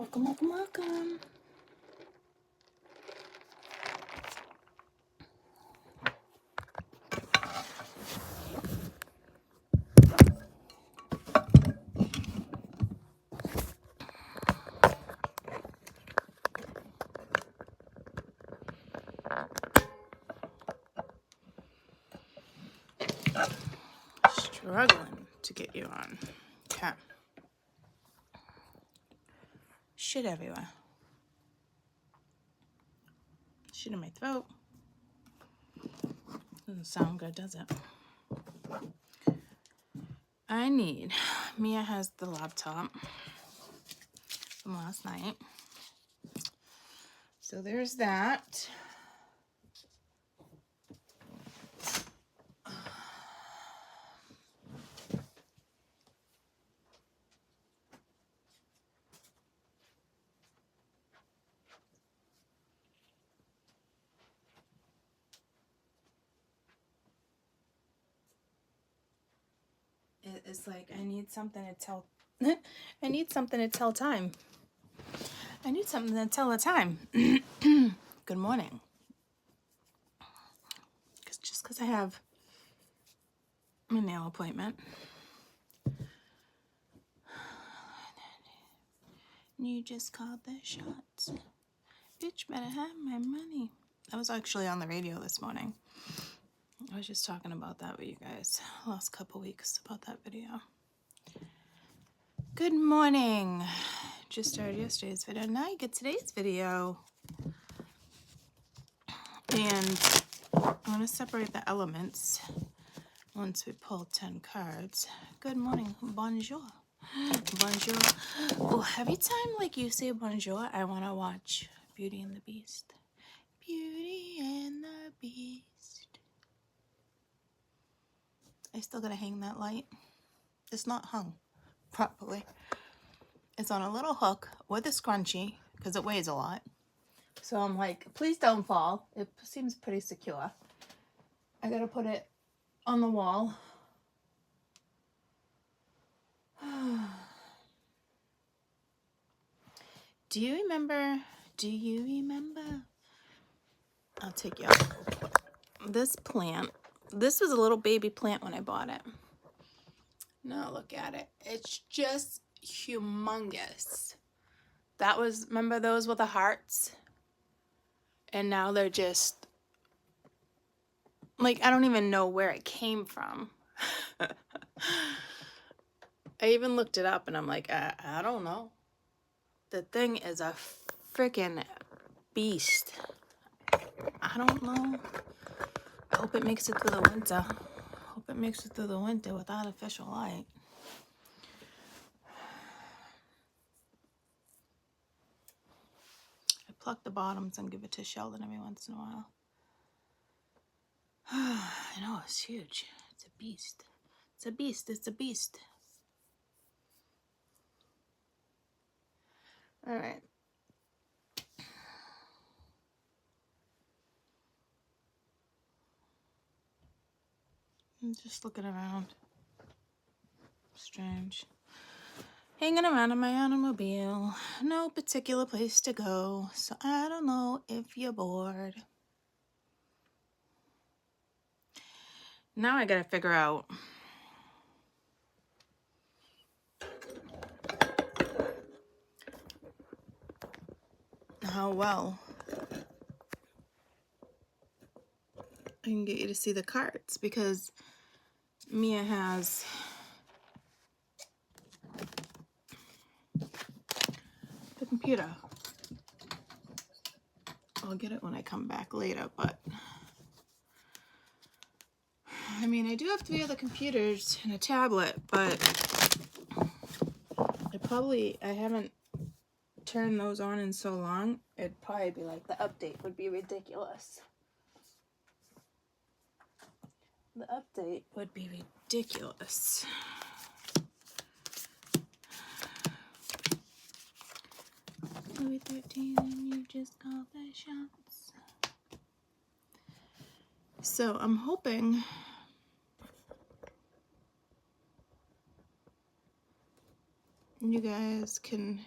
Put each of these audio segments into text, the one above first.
Welcome, welcome, welcome. Struggling to get you on. Okay. Shit everywhere. Shit in my throat. Doesn't sound good, does it? Mia has the laptop from last night. So there's that. It's like I need something to tell. I need something to tell time. I need something to tell the time. Good morning. Just because I have my nail appointment. You just called the shots. Bitch better have my money. I was actually on the radio this morning. I was just talking about that with you guys last couple weeks about that video. Good morning. Just started yesterday's video. Now you get today's video. And I'm going to separate the elements once we pull 10 cards. Good morning. Bonjour. Bonjour. Oh, every time like you say bonjour, I want to watch Beauty and the Beast. Beauty and the Beast. I still gotta hang that light. It's not hung properly. It's on a little hook with a scrunchie because it weighs a lot. So I'm like, please don't fall. It seems pretty secure. I gotta put it on the wall. Do you remember? I'll take you out. This plant. This was a little baby plant when I bought it. Now look at it. It's just humongous. That was, remember those with the hearts? And now they're just, like, I don't even know where it came from. I even looked it up and I'm like, I don't know. The thing is a freaking beast. I don't know. I hope it makes it through the winter. Hope it makes it through the winter with artificial light. I pluck the bottoms and give it to Sheldon every once in a while. I know, it's huge. It's a beast. It's a beast. It's a beast. All right. I'm just looking around. Strange. Hanging around in my automobile. No particular place to go. So I don't know if you're bored. Now I gotta figure out how well I can get you to see the cards, because Mia has the computer. I'll get it when I come back later, but I mean, I do have 3 other computers and a tablet, but I haven't turned those on in so long. It'd probably be like the update would be ridiculous. The update would be ridiculous. Louis 13 and you just called the shots. So I'm hoping you guys can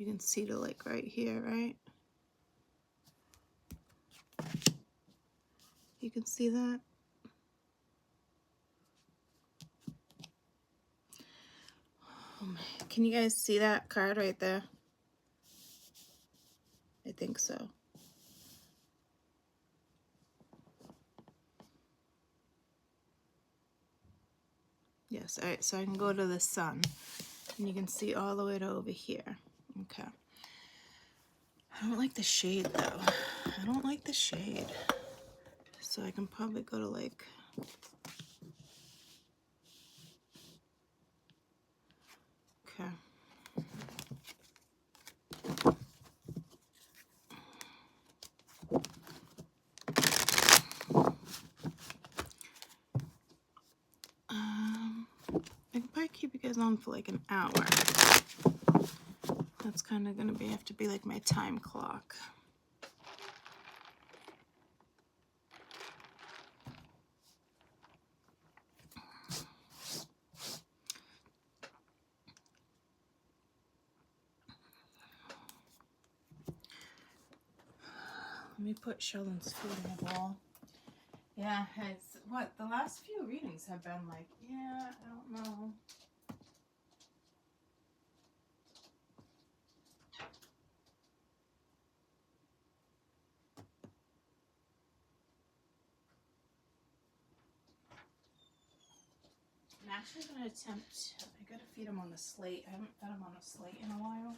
You can see the like right here, right? You can see that. Oh my, can you guys see that card right there? I think so. Yes, all right, so I can go to the sun and you can see all the way to over here. Okay. I don't like the shade though. I don't like the shade. So I can probably go to like, okay. I can probably keep you guys on for like an hour. That's kind of gonna have to be like my time clock. Let me put Sheldon's food in the bowl. Yeah, it's what the last few readings have been like. Yeah, I don't know. I'm actually going to attempt, I gotta feed him on the slate. I haven't fed him on a slate in a while.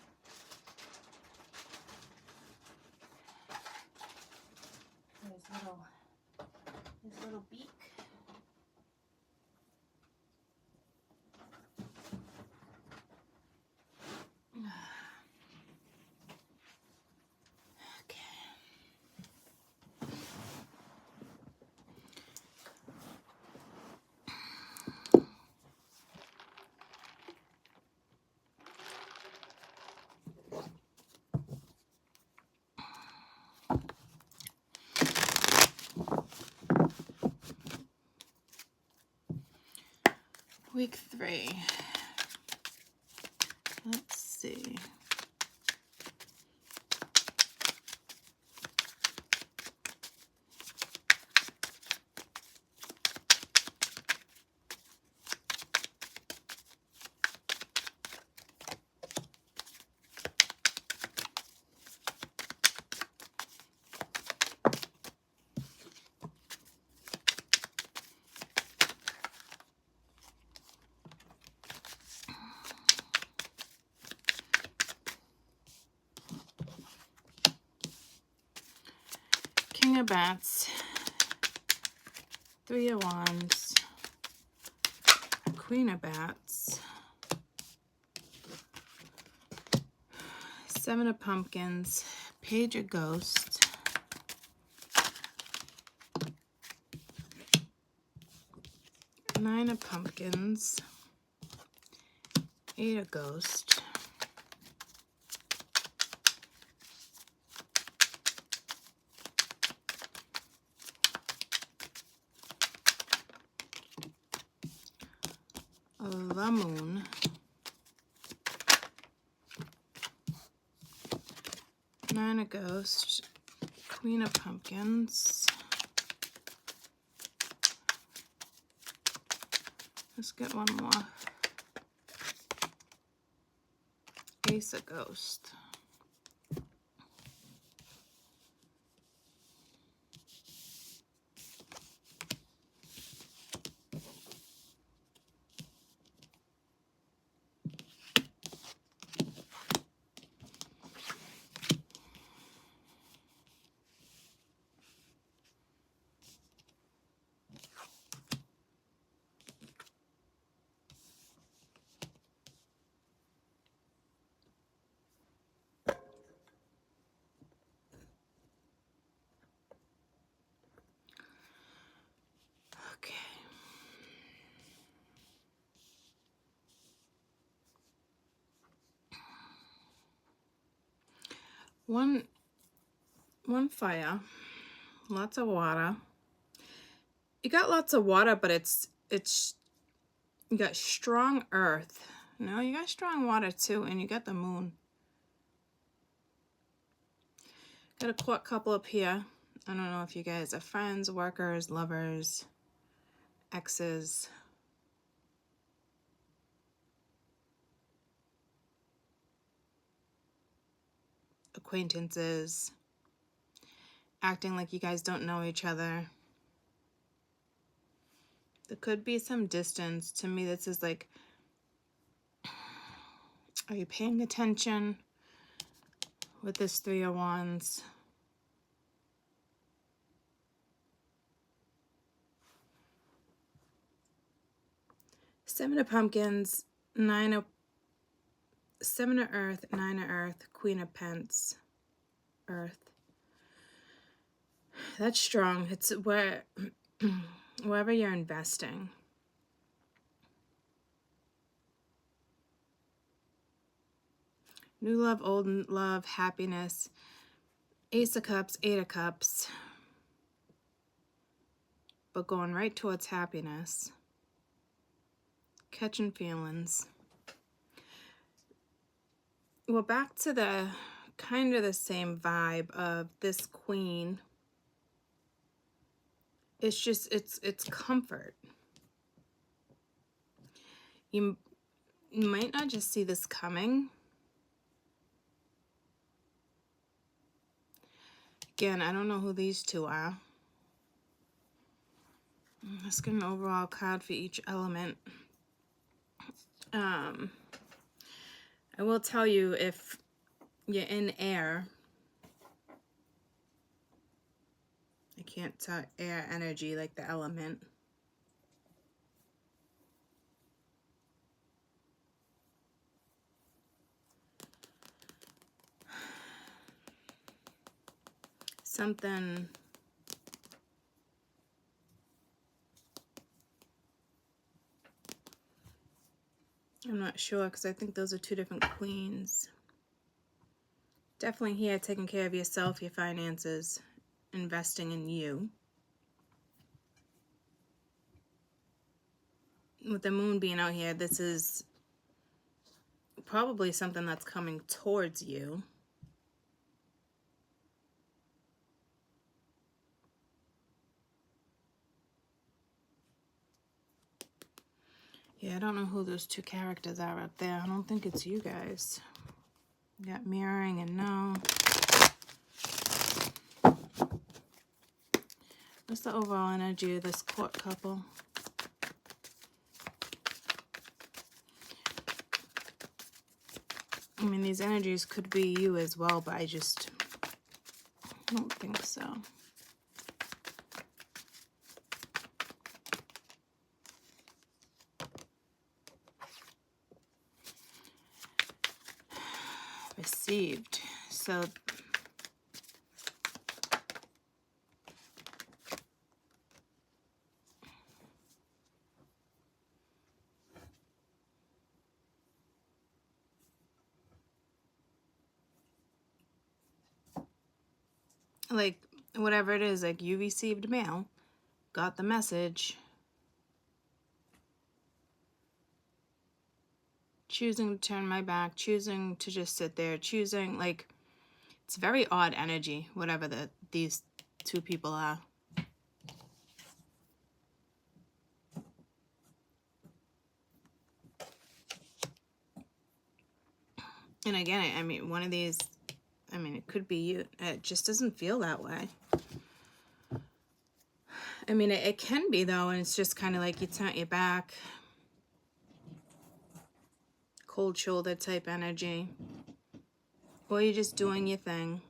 His little beak. Week 3. Let's see. King of Bats, 3 of Wands, Queen of Bats, 7 of Pumpkins, Page of Ghost, Nine of Pumpkins, 8 of Ghost, the Moon, Nine of Ghost, Queen of Pumpkins. Let's get one more. Ace of Ghost. Okay. One fire, lots of water. You got lots of water, but it's you got strong earth. No, you got strong water too, and you got the moon. Got a court couple up here. I don't know if you guys are friends, workers, lovers, exes. Acquaintances. Acting like you guys don't know each other. There could be some distance. To me, this is like, are you paying attention with this Three of Wands? Seven of Pumpkins, Seven of Earth, Nine of Earth, Queen of Pence, Earth. That's strong. It's wherever you're investing. New love, old love, happiness. Ace of Cups, Eight of Cups. But going right towards happiness. Catching feelings. Well, back to the kind of the same vibe of this queen. It's just, it's comfort. You might not just see this coming. Again, I don't know who these two are. Let's get an overall card for each element. I will tell you, if you're in air, I can't tell air energy like the element. Something. I'm not sure because I think those are two different queens. Definitely here, taking care of yourself, your finances, investing in you. With the moon being out here, this is probably something that's coming towards you. Yeah, I don't know who those two characters are up there. I don't think it's you guys. You got mirroring and no. What's the overall energy of this court couple? I mean, these energies could be you as well, but I don't think so. Received. So like whatever it is, like you received mail, got the message, choosing to turn my back, choosing to just sit there, choosing, like, it's very odd energy, whatever these two people are. And again, I mean, one of these, I mean, it could be you. It just doesn't feel that way. I mean, it can be, though, and it's just kind of like you turn your back. Cold shoulder type energy. Or you're just doing your thing.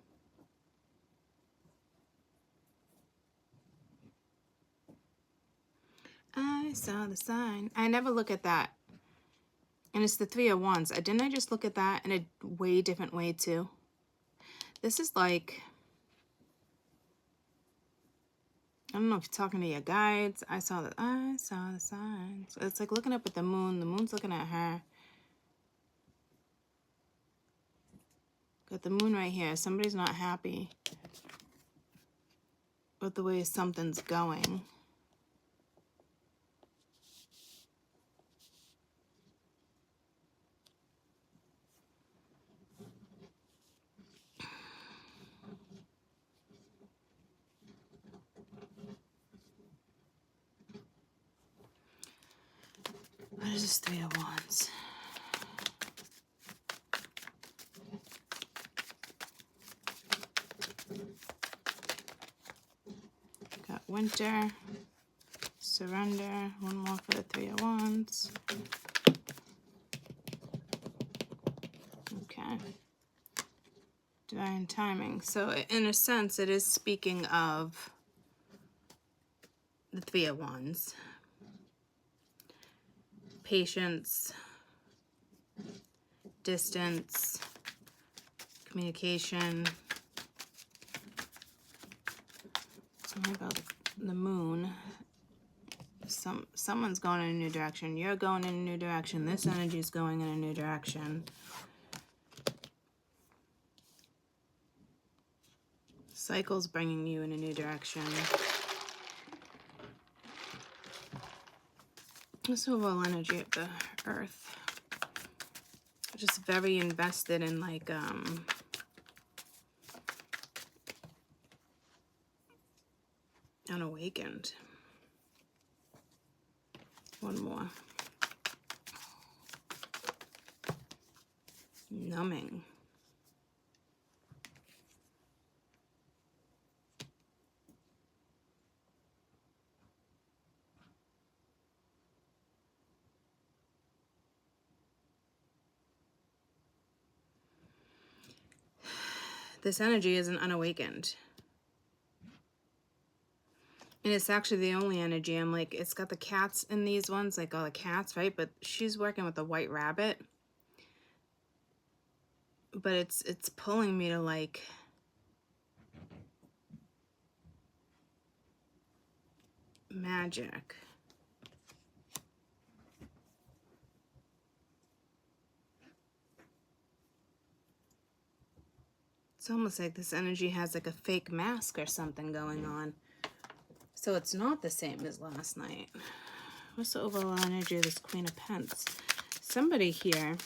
I saw the sign. I never look at that. And it's the Three of Wands. Didn't I just look at that in a way different way, too? This is like, I don't know if you're talking to your guides. I saw the sign. So it's like looking up at the moon. The moon's looking at her. Got the moon right here. Somebody's not happy with the way something's going. This is Three of Wands. Got winter, surrender, one more for the Three of Wands. Okay. Divine timing. So in a sense, it is speaking of the Three of Wands. Patience, distance, communication. What about the moon? Someone's going in a new direction. You're going in a new direction. This energy is going in a new direction. Cycle's bringing you in a new direction. This overall energy of the earth. Just very invested in like unawakened. One more. Numbing. This energy isn't unawakened. And it's actually the only energy. I'm like, it's got the cats in these ones, like all the cats, right? But she's working with the white rabbit. But it's pulling me to like magic. It's almost like this energy has like a fake mask or something going on. So it's not the same as last night. What's the overall energy of this Queen of Pentacles? Somebody here,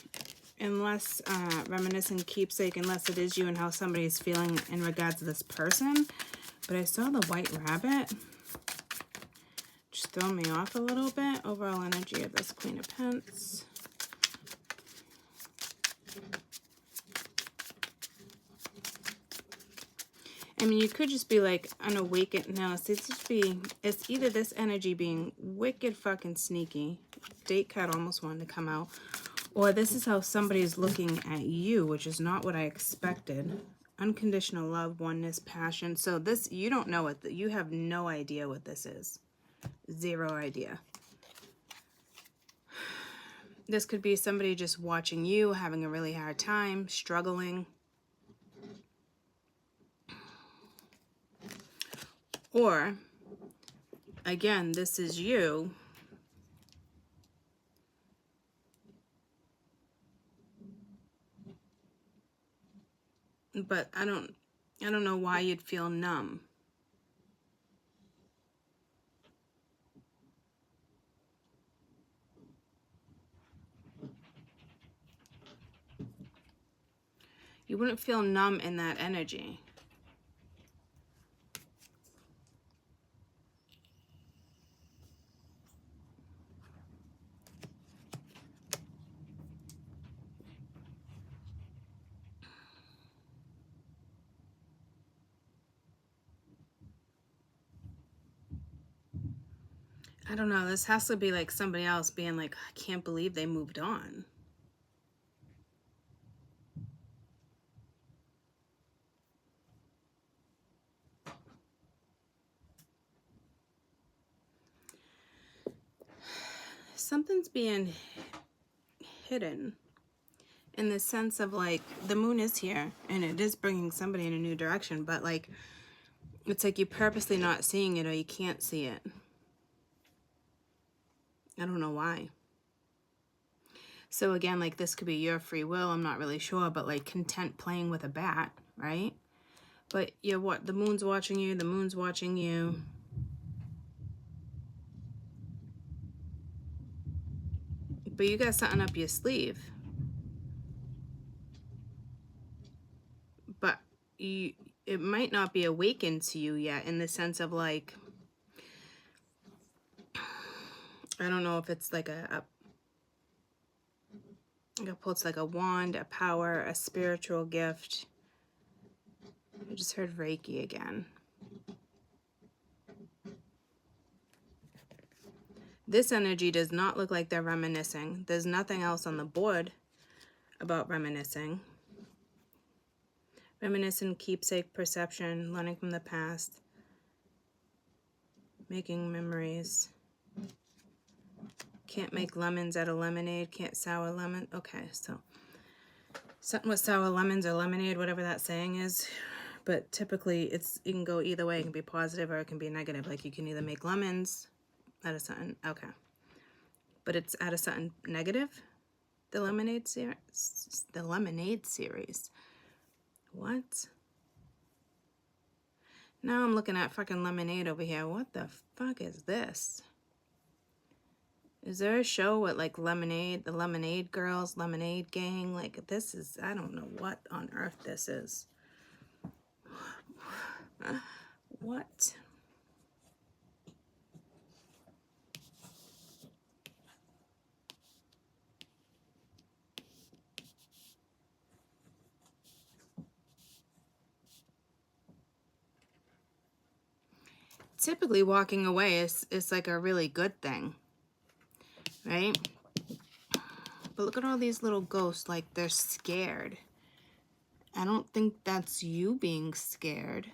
unless reminiscent keepsake, unless it is you and how somebody is feeling in regards to this person. But I saw the white rabbit. Just throw me off a little bit. Overall energy of this Queen of Pentacles. I mean, you could just be like unawakened. No, it's either this energy being wicked fucking sneaky. Date card almost wanted to come out. Or this is how somebody is looking at you, which is not what I expected. Unconditional love, oneness, passion. So this, you don't know what, you have no idea what this is. Zero idea. This could be somebody just watching you, having a really hard time, struggling. Or, again, this is you. But I don't know why you'd feel numb. You wouldn't feel numb in that energy. I don't know. This has to be like somebody else being like, I can't believe they moved on. Something's being hidden in the sense of like the moon is here and it is bringing somebody in a new direction, but like it's like you're purposely not seeing it or you can't see it. I don't know why. So again, like this could be your free will, I'm not really sure, but like content playing with a bat, right? But you're what? The moon's watching you, the moon's watching you. But you got something up your sleeve. But it might not be awakened to you yet in the sense of like, I don't know if it's like a I got pulled like a wand, a power, a spiritual gift. I just heard Reiki again. This energy does not look like they're reminiscing. There's nothing else on the board about reminiscing. Reminiscent, keepsake, perception, learning from the past, making memories. Can't make lemons out of lemonade, can't sour lemon. Okay, so something with sour lemons or lemonade, whatever that saying is. But typically you can go either way. It can be positive or it can be negative. Like you can either make lemons out of something. Okay. But it's out of something negative. The lemonade series. The lemonade series. What? Now I'm looking at fucking lemonade over here. What the fuck is this? Is there a show with like Lemonade, the Lemonade Girls, Lemonade Gang? Like this is, I don't know what on earth this is. What? Typically walking away is like a really good thing, right? But look at all these little ghosts, like they're scared. I don't think that's you being scared,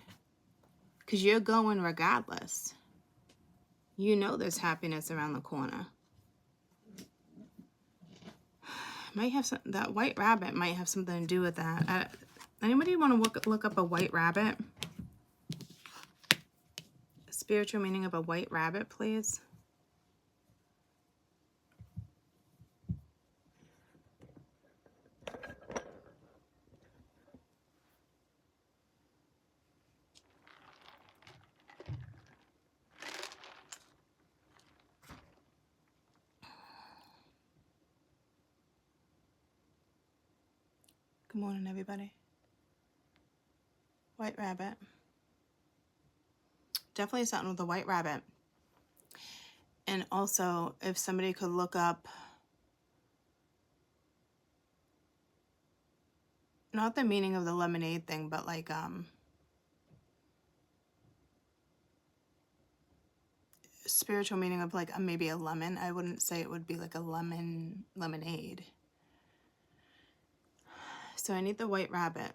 because you're going regardless. You know there's happiness around the corner. Might have some, that white rabbit might have something to do with that. Anybody want to look up a white rabbit? Spiritual meaning of a white rabbit, please. Good morning, everybody. White rabbit. Definitely something with a white rabbit. And also, if somebody could look up, not the meaning of the lemonade thing, but like spiritual meaning of like maybe a lemon. I wouldn't say it would be like a lemonade. So I need the white rabbit.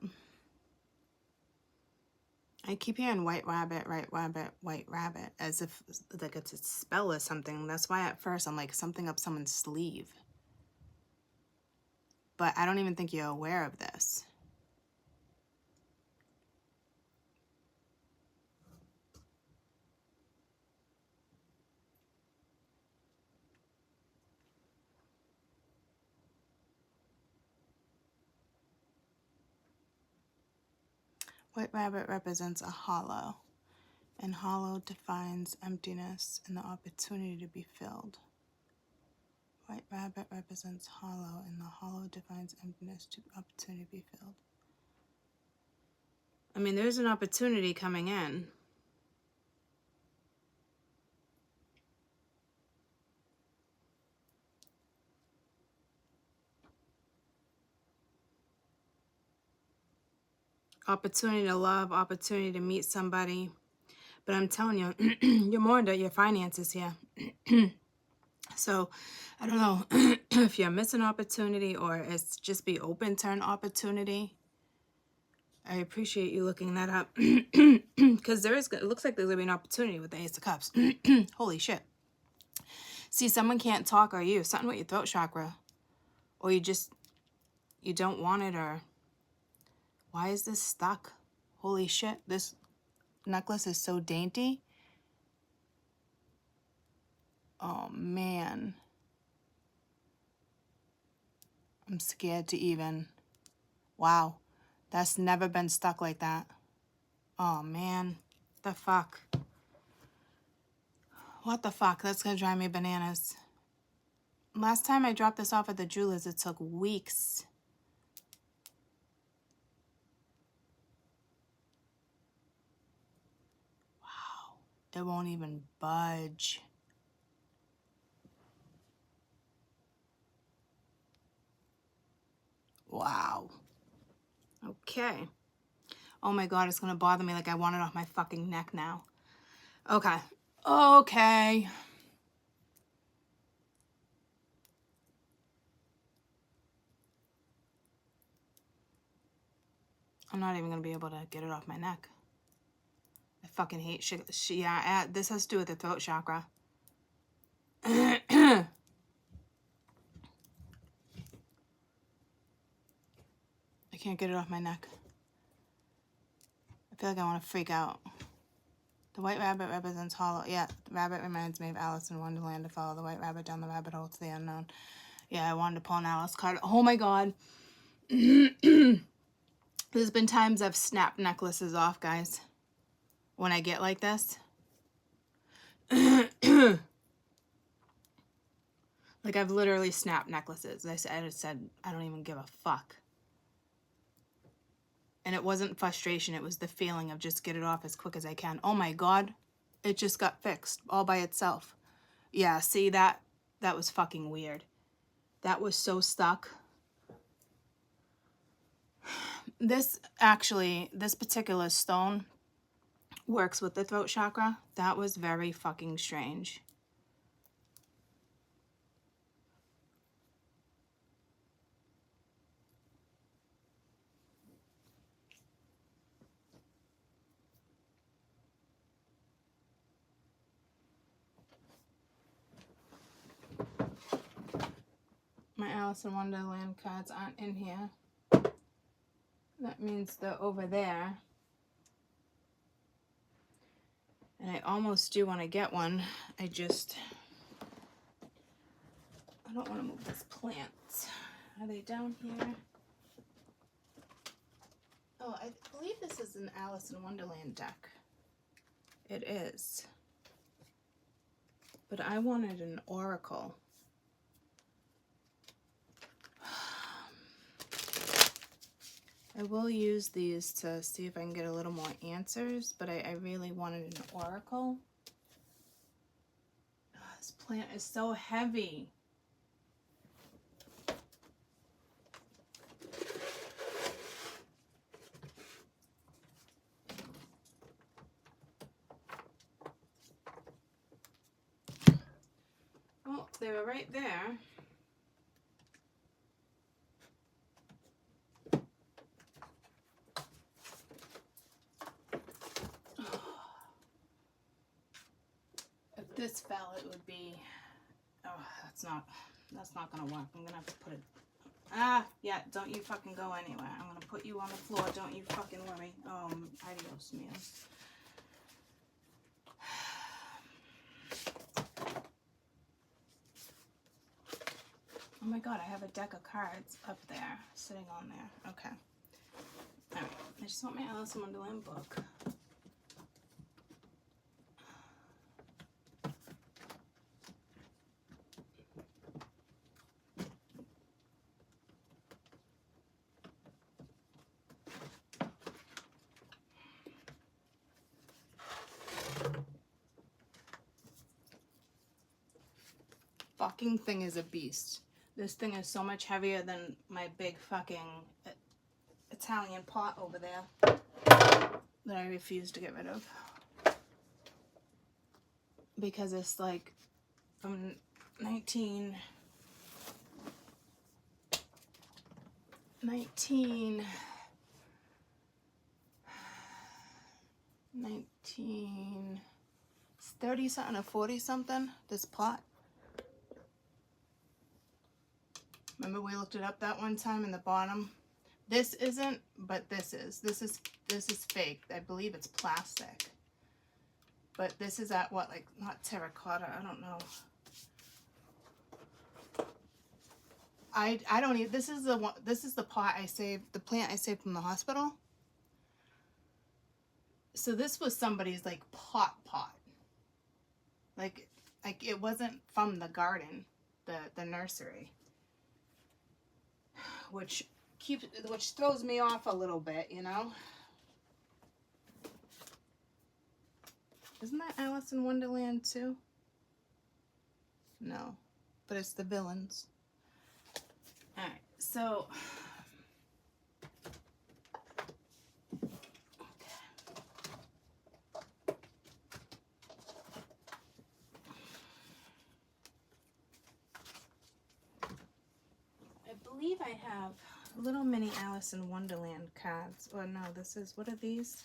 I keep hearing white rabbit, white rabbit, as if like it's a spell or something. That's why at first I'm like something up someone's sleeve. But I don't even think you're aware of this. White rabbit represents a hollow, and hollow defines emptiness and the opportunity to be filled. White rabbit represents hollow, and the hollow defines emptiness to opportunity to be filled. I mean, there's an opportunity coming in. Opportunity to love, opportunity to meet somebody. But I'm telling you, you're more into your finances here. So, I don't know if you're missing opportunity or it's just be open to an opportunity. I appreciate you looking that up. Because it looks like there's going to be an opportunity with the Ace of Cups. Holy shit. See, someone can't talk, or you. Something with your throat chakra. Or you don't want it, or... Why is this stuck? Holy shit, this necklace is so dainty. Oh, man. I'm scared to even... Wow. That's never been stuck like that. Oh, man. The fuck? What the fuck? That's gonna drive me bananas. Last time I dropped this off at the jeweler's, it took weeks. Wow. It won't even budge. Wow. Okay. Oh my God, it's gonna bother me like I want it off my fucking neck now. Okay. Okay. I'm not even gonna be able to get it off my neck. I fucking hate shit. Yeah, this has to do with the throat chakra. I can't get it off my neck. I feel like I want to freak out. The white rabbit represents hollow. Yeah, the rabbit reminds me of Alice in Wonderland, to follow the white rabbit down the rabbit hole to the unknown. Yeah, I wanted to pull an Alice card. Oh my God. There's been times I've snapped necklaces off, guys. When I get like this. Like I've literally snapped necklaces. I just said, I don't even give a fuck. And it wasn't frustration. It was the feeling of just get it off as quick as I can. Oh my God. It just got fixed all by itself. Yeah, see that? That was fucking weird. That was so stuck. This particular stone works with the throat chakra. That was very fucking strange. My Alice in Wonderland cards aren't in here. That means they're over there. And I almost do want to get one. I don't want to move this plant. Are they down here? Oh, I believe this is an Alice in Wonderland deck. It is. But I wanted an oracle. I will use these to see if I can get a little more answers, but I really wanted an oracle. Oh, this plant is so heavy. Oh, they were right there. If this fell, it would be... Oh, that's not gonna work. I'm gonna have to put it... Ah, yeah, don't you fucking go anywhere. I'm gonna put you on the floor. Don't you fucking worry. Adios, míos. Oh my God, I have a deck of cards up there, sitting on there. Okay. All right, I just want my Alice in Wonderland book. Fucking thing is a beast. This thing is so much heavier than my big fucking Italian pot over there that I refuse to get rid of. Because it's like from 19 30 something or 40 something, this pot. Remember we looked it up that one time in the bottom? This isn't, but this is. This is fake. I believe it's plastic. But this is at what, like, not terracotta, I don't know. I don't even, this is the pot I saved, the plant I saved from the hospital. So this was somebody's like pot. Like it wasn't from the garden, the nursery. Which throws me off a little bit, you know? Isn't that Alice in Wonderland too? No, but it's the villains. Alright, so believe I have little mini Alice in Wonderland cards. Or no, this is, what are these?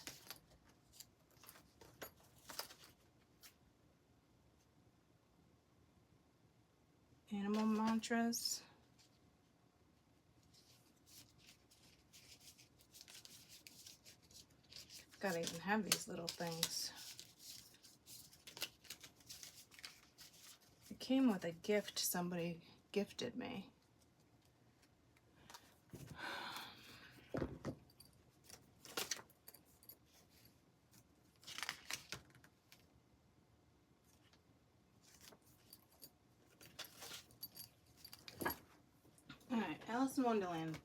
Animal mantras. Gotta even have these little things. It came with a gift somebody gifted me. Alright, Alice in Wonderland.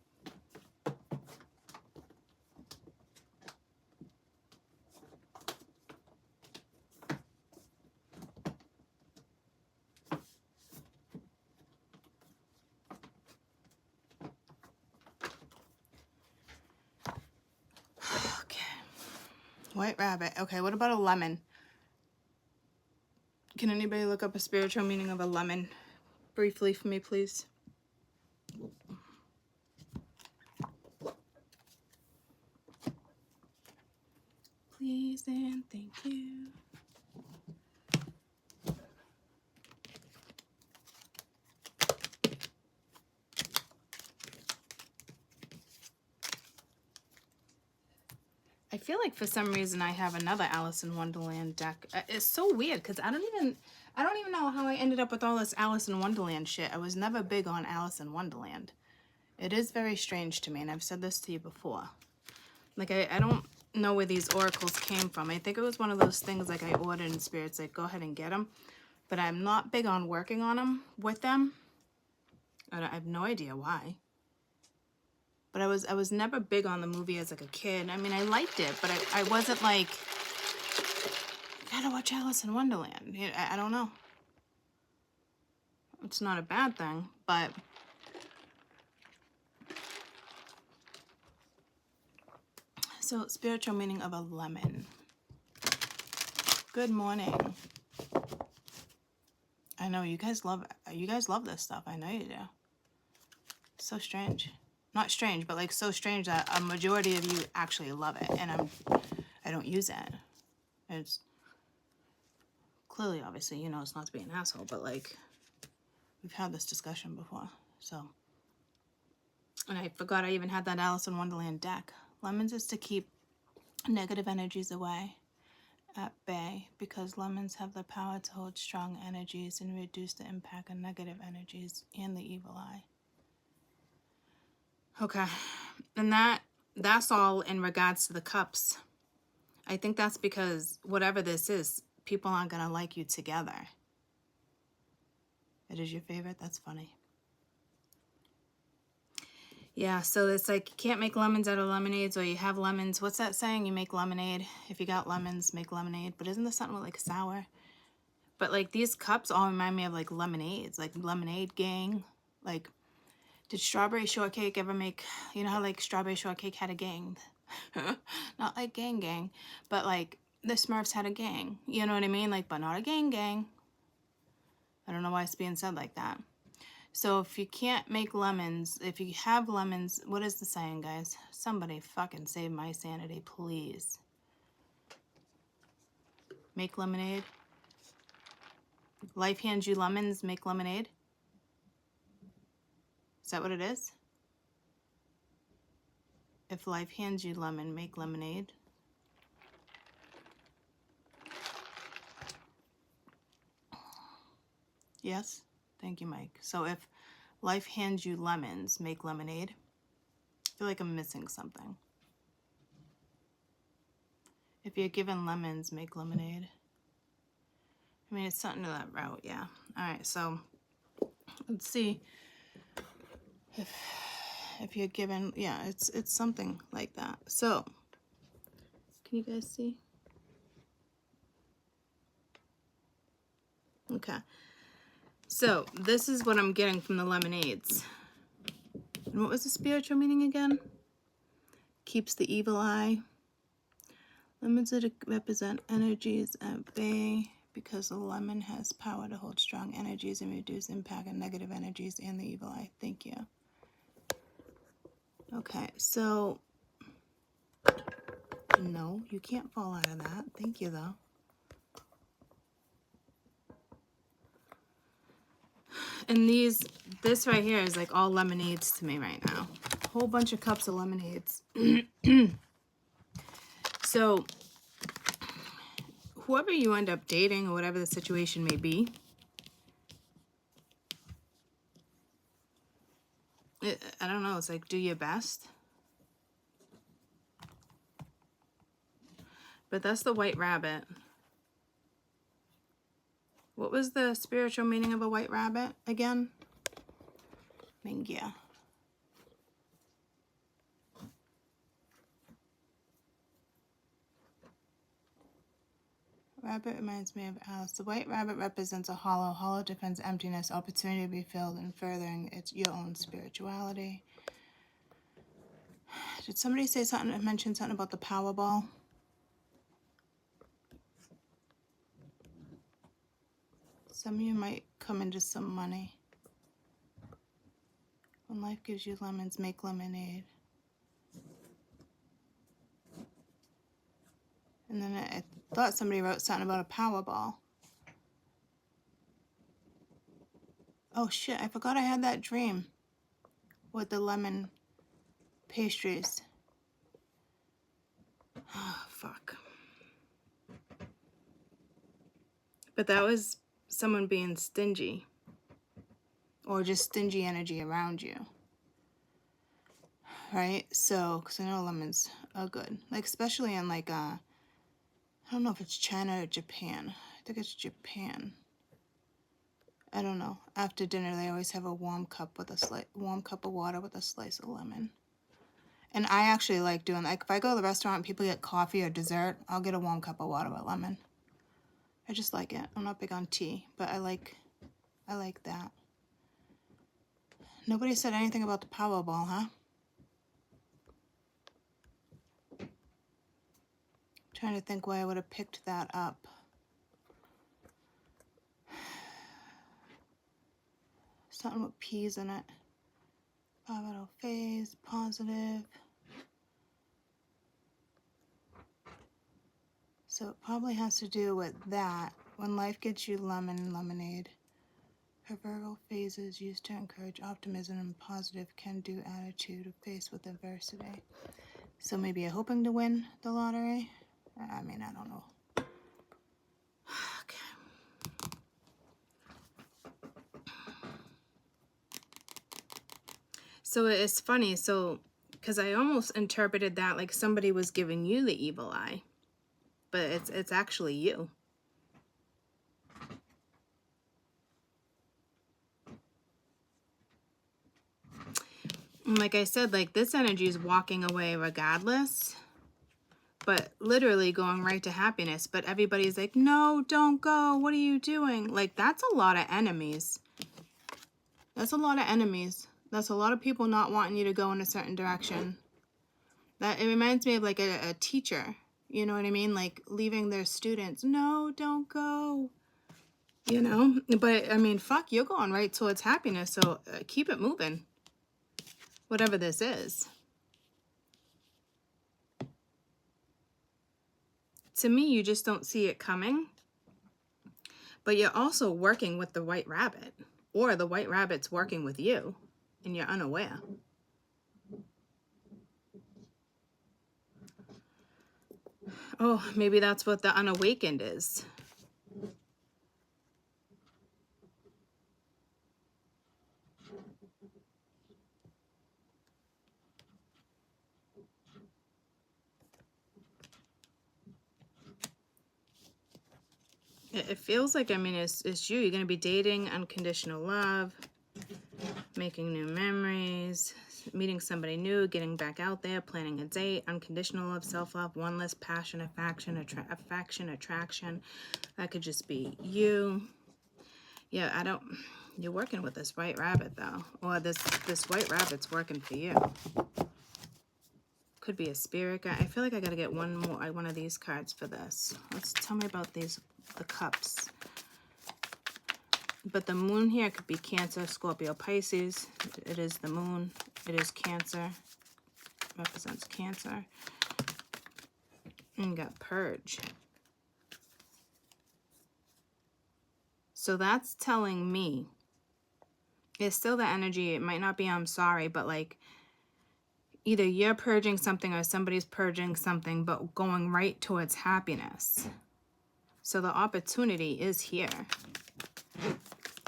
White rabbit. Okay, what about a lemon? Can anybody look up a spiritual meaning of a lemon briefly for me, please? Please and thank you. I feel like for some reason I have another Alice in Wonderland deck. It's so weird because I don't even know how I ended up with all this Alice in Wonderland shit. I was never big on Alice in Wonderland. It is very strange to me, and I've said this to you before. Like, I don't know where these oracles came from. I think it was one of those things like I ordered in Spirit's like, go ahead and get them. But I'm not big on working on them with them. I have no idea why. But I was never big on the movie as like a kid. I mean, I liked it, but I wasn't like, gotta watch Alice in Wonderland. I don't know. It's not a bad thing, but so spiritual meaning of a lemon. Good morning. I know you guys love this stuff. I know you do. So strange. Not strange, but like so strange that a majority of you actually love it, and I don't use it. It's clearly, obviously, you know, it's not to be an asshole, but like we've had this discussion before. So, and I forgot I even had that Alice in Wonderland deck. Lemons is to keep negative energies away, at bay, because lemons have the power to hold strong energies and reduce the impact of negative energies and the evil eye. Okay, and that's all in regards to the cups. I think that's because whatever this is, people aren't gonna like you together. It is your favorite? That's funny. Yeah, so it's like you can't make lemons out of lemonades, or you have lemons. What's that saying? You make lemonade. If you got lemons, make lemonade. But isn't this something with like sour? But like these cups all remind me of like lemonades, like Lemonade Gang. Like, did Strawberry Shortcake ever make, you know how like Strawberry Shortcake had a gang? Not like gang, but like the Smurfs had a gang. You know what I mean? Like, but not a gang. I don't know why it's being said like that. So if you can't make lemons, if you have lemons, what is the saying, guys? Somebody fucking save my sanity, please. Make lemonade. Life hands you lemons, make lemonade. Is that what it is? If life hands you lemon, make lemonade. Yes? Thank you, Mike. So if life hands you lemons, make lemonade. I feel like I'm missing something. If you're given lemons, make lemonade. I mean, it's something to that route, yeah. All right, so let's see. If you're given, yeah, it's something like that. So, can you guys see? Okay. So, this is what I'm getting from the lemonades. And what was the spiritual meaning again? Keeps the evil eye. Lemons that represent energies at bay, because the lemon has power to hold strong energies and reduce impact on negative energies and the evil eye. Thank you. Okay, so no, you can't fall out of that. Thank you, though. And this right here is like all lemonades to me right now. Whole bunch of cups of lemonades. So whoever you end up dating or whatever the situation may be, I don't know, it's like do your best. But that's the white rabbit. What was the spiritual meaning of a white rabbit again? Mingia. Rabbit reminds me of Alice. The white rabbit represents a hollow. Hollow defends emptiness, opportunity to be filled, and furthering your own spirituality. Did somebody say something, mention something about the Powerball? Some of you might come into some money. When life gives you lemons, make lemonade. And then I thought somebody wrote something about a Powerball. Oh shit, I forgot I had that dream with the lemon pastries. Oh, fuck. But that was someone being stingy. Or just stingy energy around you. Right? So, because I know lemons are good. Like, especially in like, I don't know if it's China or Japan. I think it's Japan. I don't know. After dinner, they always have a warm cup with a warm cup of water with a slice of lemon. And I actually like doing, like, if I go to the restaurant and people get coffee or dessert, I'll get a warm cup of water with lemon. I just like it. I'm not big on tea, but I like that. Nobody said anything about the Powerball, huh? Trying to think why I would have picked that up. Something with peas in it. Vital phase, positive. So it probably has to do with that. When life gets you lemonade. Her verbal phases used to encourage optimism and positive can-do attitude of face with adversity. So maybe you're hoping to win the lottery? I mean, I don't know. Okay. So it's funny, because I almost interpreted that like somebody was giving you the evil eye. But it's actually you. And like I said, like this energy is walking away regardless, but literally going right to happiness. But everybody's like, no, don't go. What are you doing? Like, that's a lot of enemies. That's a lot of enemies. That's a lot of people not wanting you to go in a certain direction. It reminds me of like a teacher. You know what I mean? Like leaving their students. No, don't go. You know? But I mean, fuck, you're going right towards happiness. So keep it moving. Whatever this is. To me, you just don't see it coming. But you're also working with the white rabbit. Or the white rabbit's working with you. And you're unaware. Oh, maybe that's what the unawakened is. It feels like, I mean, it's you. You're going to be dating, unconditional love, making new memories, meeting somebody new, getting back out there, planning a date, unconditional love, self-love, oneness, passion, affection, attraction. That could just be you. Yeah, you're working with this white rabbit, though. Or this white rabbit's working for you. Could be a spirit guide. I feel like I got to get one of these cards for this. Let's tell me about the cups. But the moon here could be Cancer, Scorpio, Pisces. It is the moon. It is Cancer. represents Cancer. And you got Purge. So that's telling me, it's still the energy, it might not be I'm sorry, but like either you're purging something or somebody's purging something, but going right towards happiness. So the opportunity is here.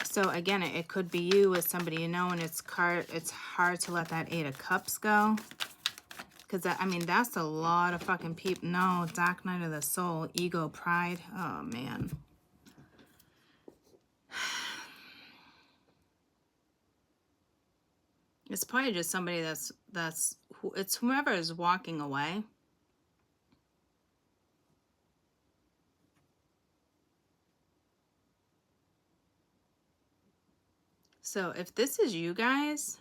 So again, it could be you with somebody you know, and it's hard to let that Eight of Cups go. Because, I mean, that's a lot of fucking people. No, Dark Night of the Soul, ego, pride. Oh, man. It's probably just somebody it's whoever is walking away. So if this is you guys,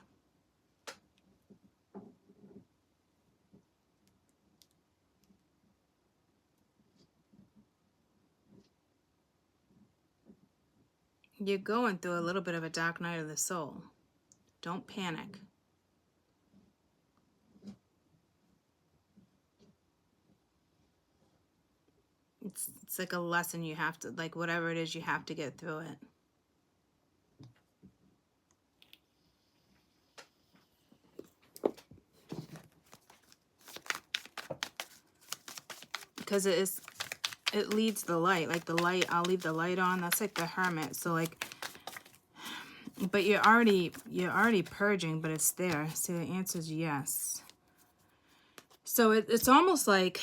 you're going through a little bit of a dark night of the soul. Don't panic. It's like a lesson you have to, like whatever it is, you have to get through it. Because it leads the light. Like the light, I'll leave the light on. That's like the Hermit. So like, but you're already purging, but it's there. So the answer is yes. So it's almost like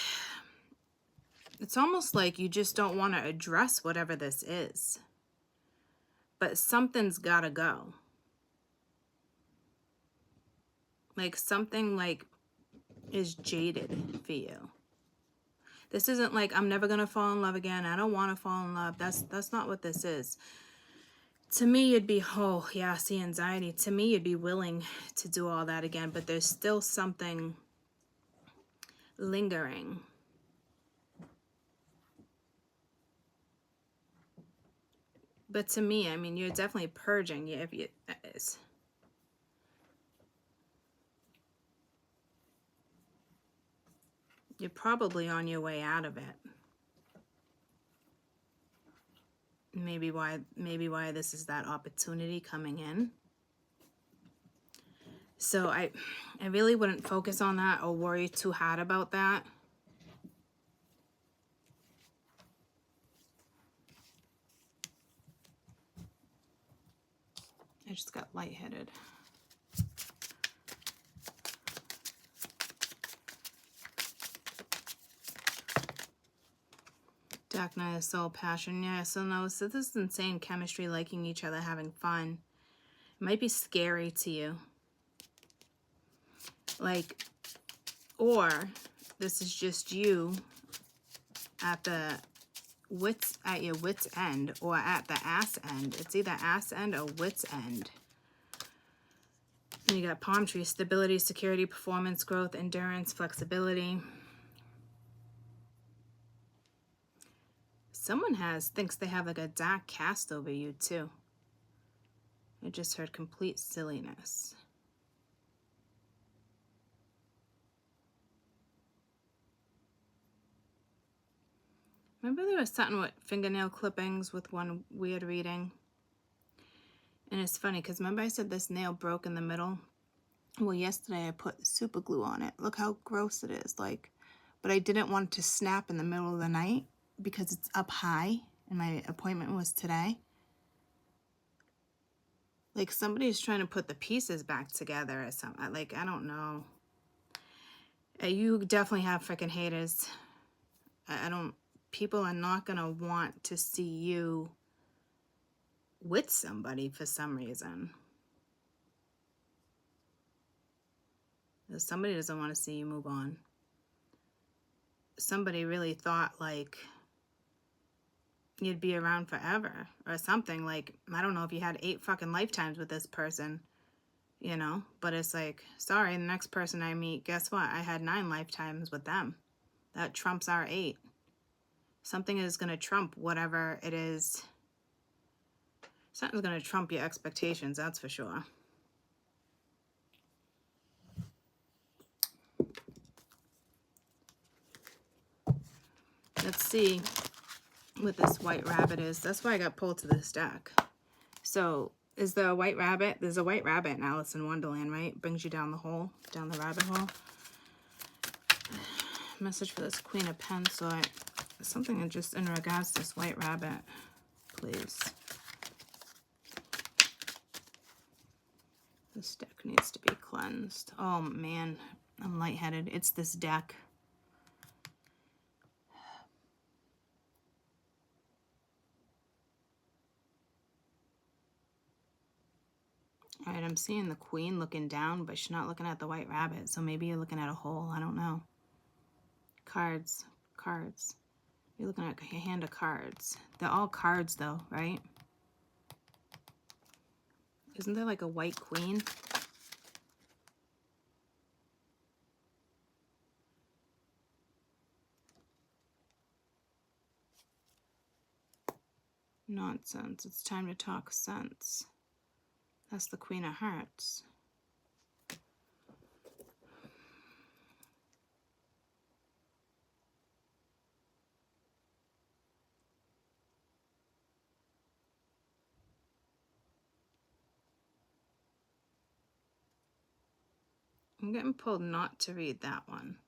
you just don't want to address whatever this is. But something's got to go. Like something like is jaded for you. This isn't like I'm never going to fall in love again. I don't want to fall in love. That's not what this is. To me, you'd be, oh, yeah, see, anxiety. To me, you'd be willing to do all that again, but there's still something lingering. But to me, I mean, you're definitely purging. Yeah, you're probably on your way out of it. Maybe why this is that opportunity coming in. So I really wouldn't focus on that or worry too hard about that. I just got lightheaded. Dark Night of Soul, passion. Yeah, so no, so this is insane chemistry, liking each other, having fun. It might be scary to you. Like, or this is just you at your wit's end, or at the ass end. It's either ass end or wit's end. And you got palm tree, stability, security, performance, growth, endurance, flexibility. Someone thinks they have like a dark cast over you too. I just heard complete silliness. Remember there was something with fingernail clippings with one weird reading? And it's funny because remember I said this nail broke in the middle? Well, yesterday I put super glue on it. Look how gross it is. Like, but I didn't want it to snap in the middle of the night because it's up high and my appointment was today. Like somebody's trying to put the pieces back together or something. Like, I don't know. You definitely have freaking haters. People are not going to want to see you with somebody for some reason. Somebody doesn't want to see you move on. Somebody really thought like you'd be around forever or something. Like, I don't know if you had 8 fucking lifetimes with this person, you know, but it's like, sorry, the next person I meet, guess what? I had 9 lifetimes with them. That trumps our 8. Something is going to trump whatever it is. Something's going to trump your expectations, that's for sure. see what this white rabbit is. That's why I got pulled to this deck. So is there a white rabbit? There's a white rabbit in Alice in Wonderland, right? Brings you down the hole, down the rabbit hole. Message for this Queen of Pentacles. So something just in regards to this white rabbit, please. This deck needs to be cleansed. Oh man, I'm lightheaded. It's this deck. All right, I'm seeing the Queen looking down, but she's not looking at the white rabbit. So maybe you're looking at a hole. I don't know. Cards. Cards. You're looking at your hand of cards. They're all cards though, right? Isn't there like a white queen? Nonsense. It's time to talk sense. That's the Queen of Hearts. I'm getting pulled not to read that one.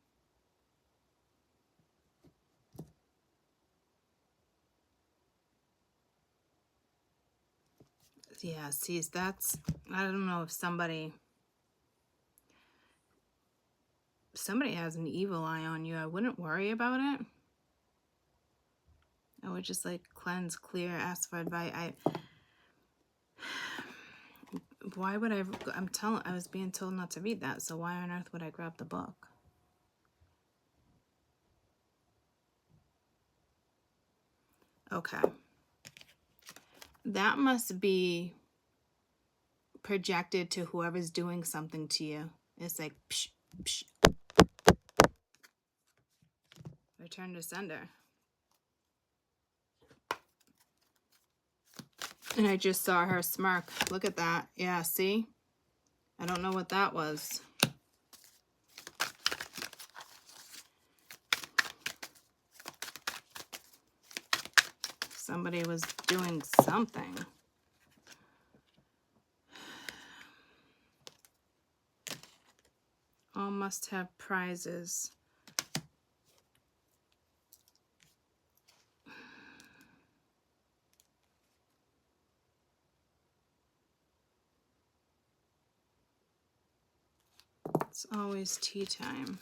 Yeah, see, that's, I don't know if somebody has an evil eye on you. I wouldn't worry about it. I would just like cleanse, clear, ask for advice. Why would I, I was being told not to read that, so why on earth would I grab the book? Okay. That must be projected to whoever's doing something to you. It's like, psh, psh. Return to sender. And I just saw her smirk. Look at that. Yeah, see? I don't know what that was. Somebody was doing something. All must have prizes. It's always tea time.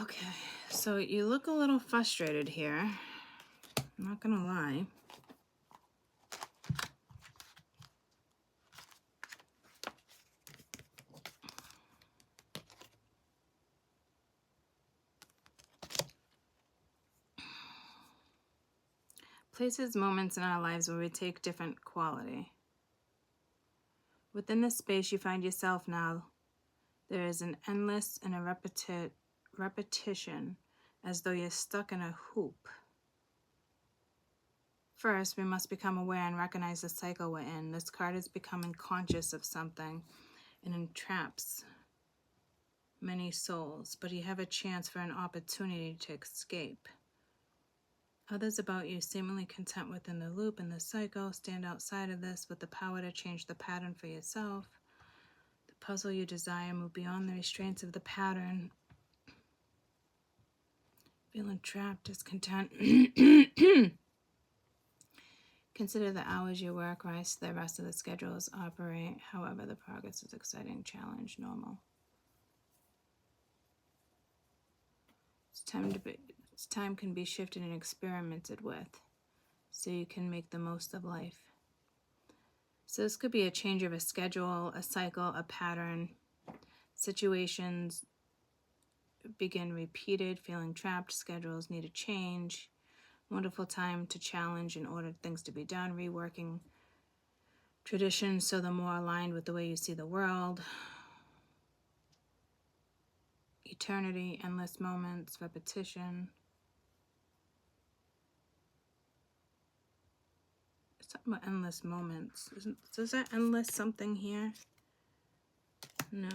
Okay, so you look a little frustrated here. I'm not gonna lie. Places, moments in our lives where we take different quality. Within this space you find yourself now, there is an endless and a repetition, as though you're stuck in a hoop. First, we must become aware and recognize the cycle we're in. This card is becoming conscious of something and entraps many souls, but you have a chance for an opportunity to escape. Others about you, seemingly content within the loop and the cycle, stand outside of this with the power to change the pattern for yourself. The puzzle you desire, move beyond the restraints of the pattern. Feeling trapped, discontent. Consider the hours you work, rise to the rest of the schedules, operate. However, the progress is exciting, challenge, normal. Time can be shifted and experimented with, so you can make the most of life. So this could be a change of a schedule, a cycle, a pattern. Situations begin repeated, feeling trapped, schedules need a change. Wonderful time to challenge and order things to be done, reworking traditions so they're more aligned with the way you see the world. Eternity, endless moments, repetition. It's talking about endless moments. Is that endless something here? No.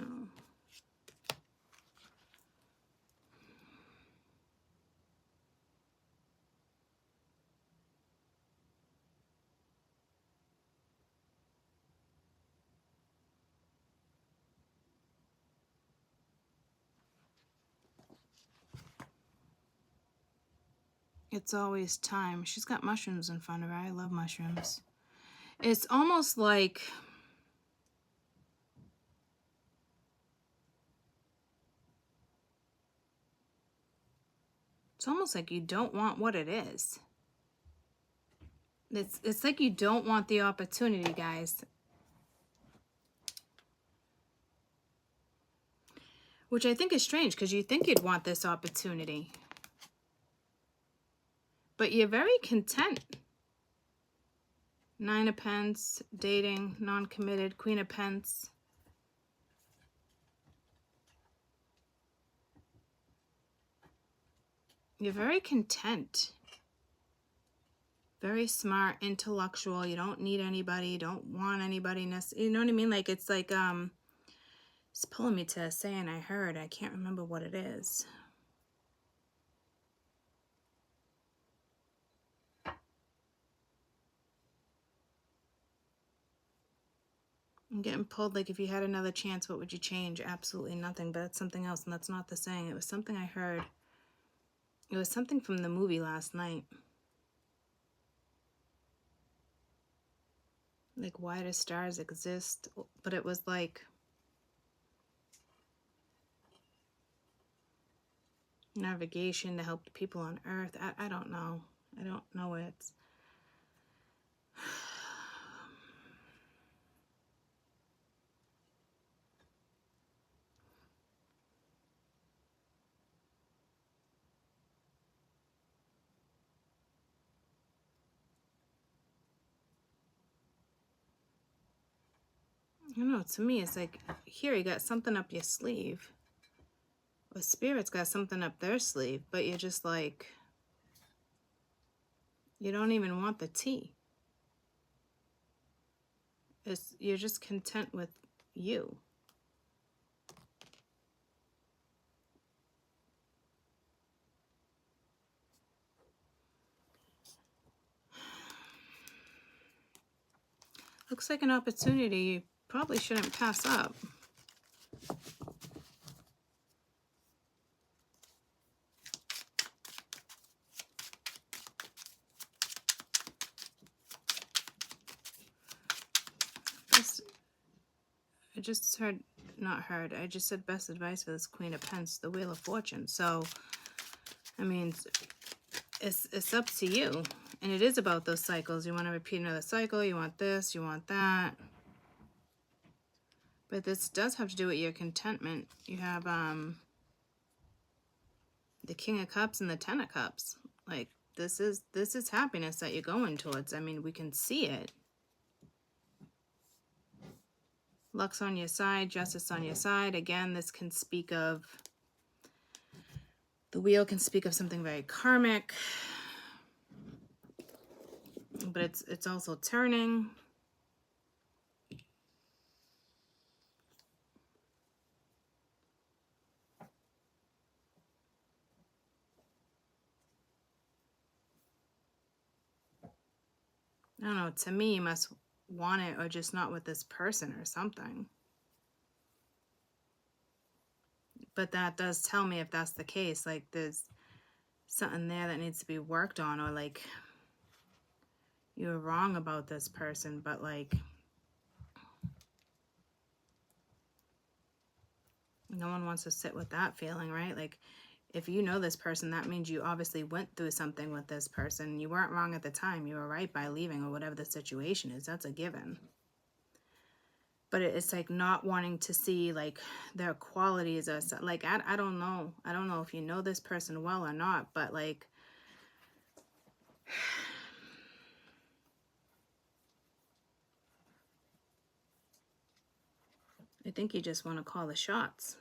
It's always time. She's got mushrooms in front of her. I love mushrooms. It's almost like you don't want what it is. It's like you don't want the opportunity, guys. Which I think is strange, because you think you'd want this opportunity. But you're very content. Nine of Pence, dating, non-committed, Queen of Pence. You're very content. Very smart, intellectual. You don't need anybody. You don't want anybody. You know what I mean? Like, it's like, it's pulling me to a saying I heard. I can't remember what it is. I'm getting pulled, like, if you had another chance, what would you change? Absolutely nothing, but that's something else, and that's not the saying. It was something I heard. It was something from the movie last night. Like, why do stars exist? But it was like navigation to help the people on Earth. I don't know. I don't know it. I don't know. To me, it's like, here, you got something up your sleeve. Or Spirit's got something up their sleeve, but you're just like, you don't even want the tea. You're just content with you. Looks like an opportunity you probably shouldn't pass up. I just heard, not heard, I just said best advice for this Queen of Pence, the Wheel of Fortune. So, I mean, it's up to you. And it is about those cycles. You want to repeat another cycle, you want this, you want that. But this does have to do with your contentment. You have the King of Cups and the Ten of Cups. Like, this is happiness that you're going towards. I mean, we can see it. Luck's on your side, justice on your side. Again, this can speak of, the wheel can speak of something very karmic. But it's also turning. I don't know, to me, you must want it, or just not with this person or something. But that does tell me, if that's the case, like, there's something there that needs to be worked on, or like, you were wrong about this person, but like, no one wants to sit with that feeling, right? Like, if you know this person, that means you obviously went through something with this person. You weren't wrong at the time. You were right by leaving, or whatever the situation is. That's a given. But it's like not wanting to see like their qualities, or like, I don't know. I don't know if you know this person well or not, but like, I think you just want to call the shots.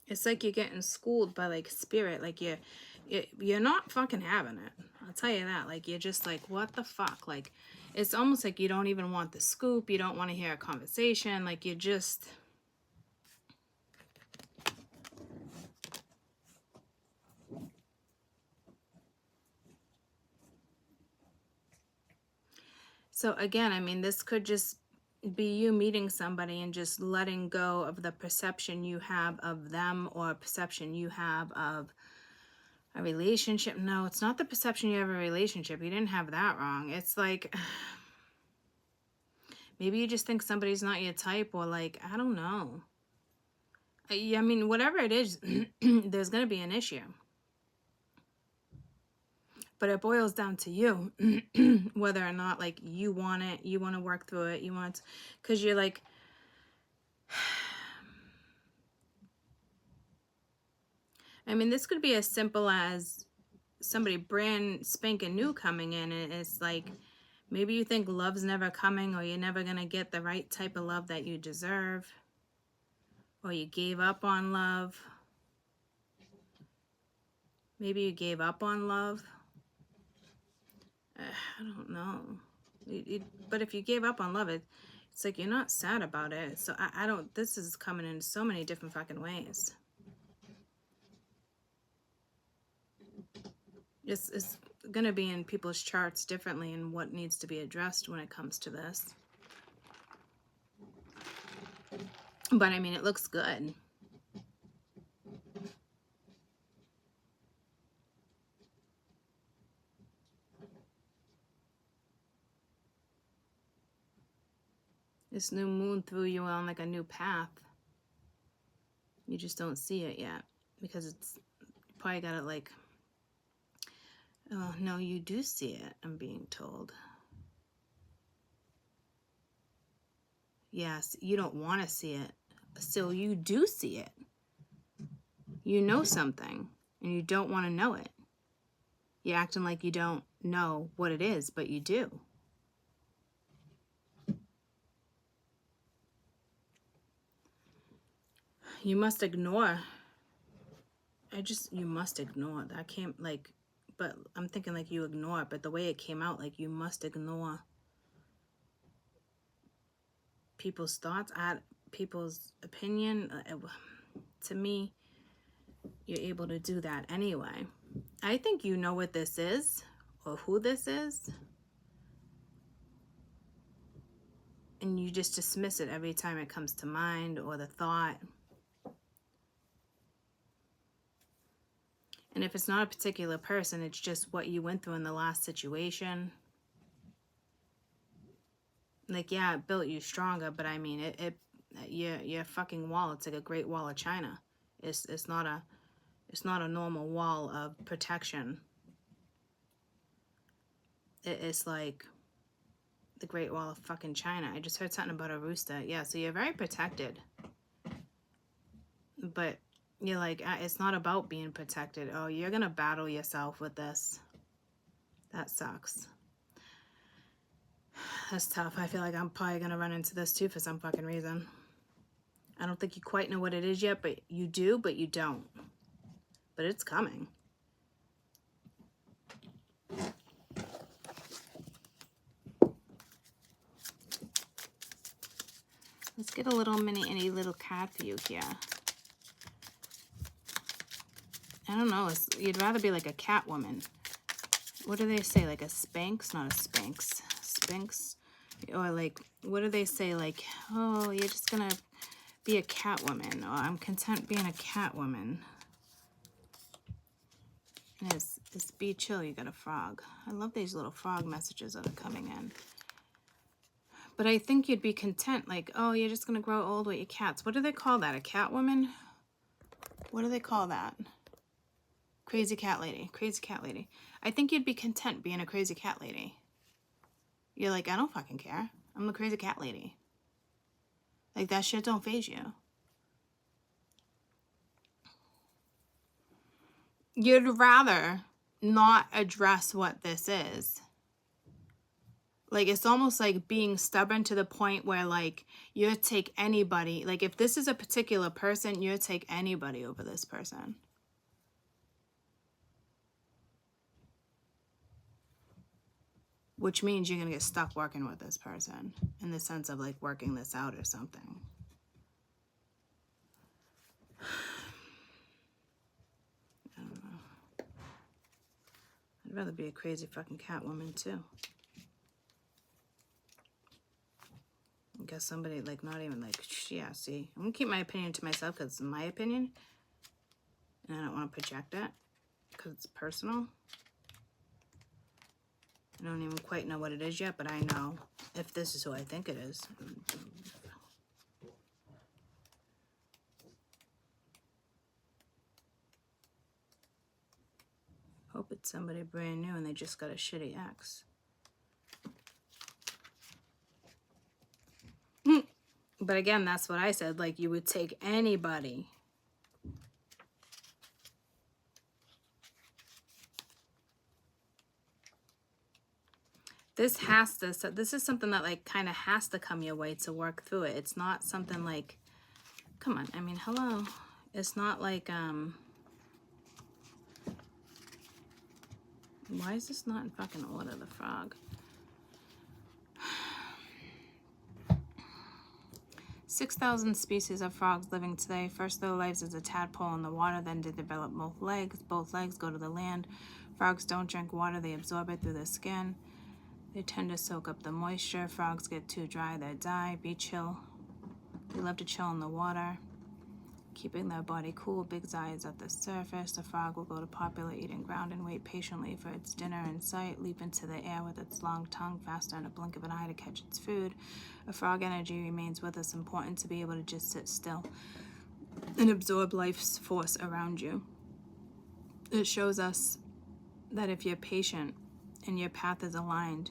It's like you're getting schooled by like Spirit. Like, you're not fucking having it. I'll tell you that. Like, you're just like, what the fuck? Like, it's almost like you don't even want the scoop. You don't want to hear a conversation. Like, you just... So again, I mean, this could just be you meeting somebody and just letting go of the perception you have of them or perception you have of a relationship. No, it's not the perception you have of a relationship. You didn't have that wrong. It's like, maybe you just think somebody's not your type, or like, I don't know. I mean, whatever it is, there's going to be an issue. But it boils down to you, whether or not, like, you want it, you want to work through it, you want, because you're like, I mean, this could be as simple as somebody brand spanking new coming in, and it's like, maybe you think love's never coming, or you're never going to get the right type of love that you deserve, or you gave up on love. Maybe you gave up on love. I don't know. But if you gave up on love, it's like you're not sad about it. So I don't, this is coming in so many different fucking ways. It's going to be in people's charts differently and what needs to be addressed when it comes to this. But I mean, it looks good. This new moon threw you on like a new path. You just don't see it yet because it's, you probably got it like, oh no, you do see it, I'm being told. Yes, you don't want to see it, so you do see it. You know something and you don't want to know it. You're acting like you don't know what it is, but you do. You must ignore. You must ignore. I can't, like, but I'm thinking like you ignore it, but the way it came out, like you must ignore people's thoughts, people's opinion. To me, you're able to do that anyway. I think you know what this is or who this is, and you just dismiss it every time it comes to mind or the thought. And if it's not a particular person, it's just what you went through in the last situation. Like, yeah, it built you stronger, but I mean, your fucking wall, it's like a Great Wall of China. It's not a normal wall of protection. It's like the Great Wall of fucking China. I just heard something about a rooster. Yeah, so you're very protected. But you're like, it's not about being protected. Oh, you're going to battle yourself with this. That sucks. That's tough. I feel like I'm probably going to run into this too for some fucking reason. I don't think you quite know what it is yet, but you do, but you don't. But it's coming. Let's get a little mini little card for you here. I don't know. You'd rather be like a cat woman. What do they say? Like a Spanx? Not a Spanx. Spanx? Or like, what do they say? Like, oh, you're just going to be a cat woman. Or I'm content being a cat woman. And it's be chill, you got a frog. I love these little frog messages that are coming in. But I think you'd be content. Like, oh, you're just going to grow old with your cats. What do they call that? A cat woman? What do they call that? Crazy cat lady. Crazy cat lady. I think you'd be content being a crazy cat lady. You're like, I don't fucking care. I'm a crazy cat lady. Like, that shit don't faze you. You'd rather not address what this is. Like, it's almost like being stubborn to the point where, like, you'll take anybody. Like, if this is a particular person, you'll take anybody over this person. Which means you're going to get stuck working with this person in the sense of, like, working this out or something. I don't know. I'd rather be a crazy fucking cat woman, too. guess somebody, like, not even, like, yeah, see. I'm going to keep my opinion to myself because it's my opinion. And I don't want to project it because it's personal. I don't even quite know what it is yet, but I know if this is who I think it is. Hope it's somebody brand new and they just got a shitty ex. But again, that's what I said. Like, you would take anybody. This has to, so this is something that, like, kind of has to come your way to work through it. It's not something like, come on, I mean, hello. It's not like, why is this not in fucking order, the frog? 6,000 species of frogs living today. First their lives as a tadpole in the water, then to develop both legs. Both legs go to the land. Frogs don't drink water, they absorb it through their skin. They tend to soak up the moisture. Frogs get too dry, they die. Be chill. They love to chill in the water, keeping their body cool. Big eyes at the surface. The frog will go to popular eating ground and wait patiently for its dinner in sight. Leap into the air with its long tongue, faster in a blink of an eye to catch its food. A frog energy remains with us. Important to be able to just sit still and absorb life's force around you. It shows us that if you're patient and your path is aligned,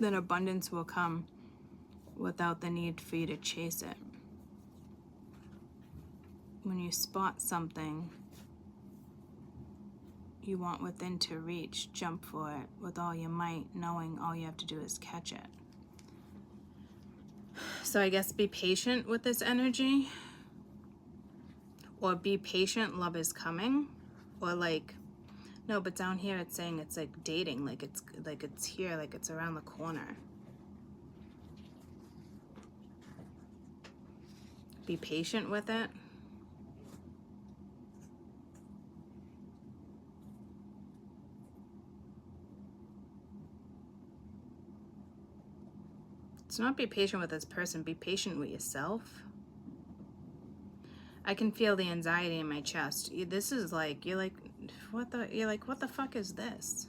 then abundance will come without the need for you to chase it. When you spot something you want within to reach, jump for it with all your might, knowing all you have to do is catch it. So I guess be patient with this energy, or be patient, love is coming, or like, no, but down here it's saying it's like dating, like it's here, like it's around the corner. Be patient with it. It's not be patient with this person, be patient with yourself. I can feel the anxiety in my chest. This is like, you're like, what the fuck is this?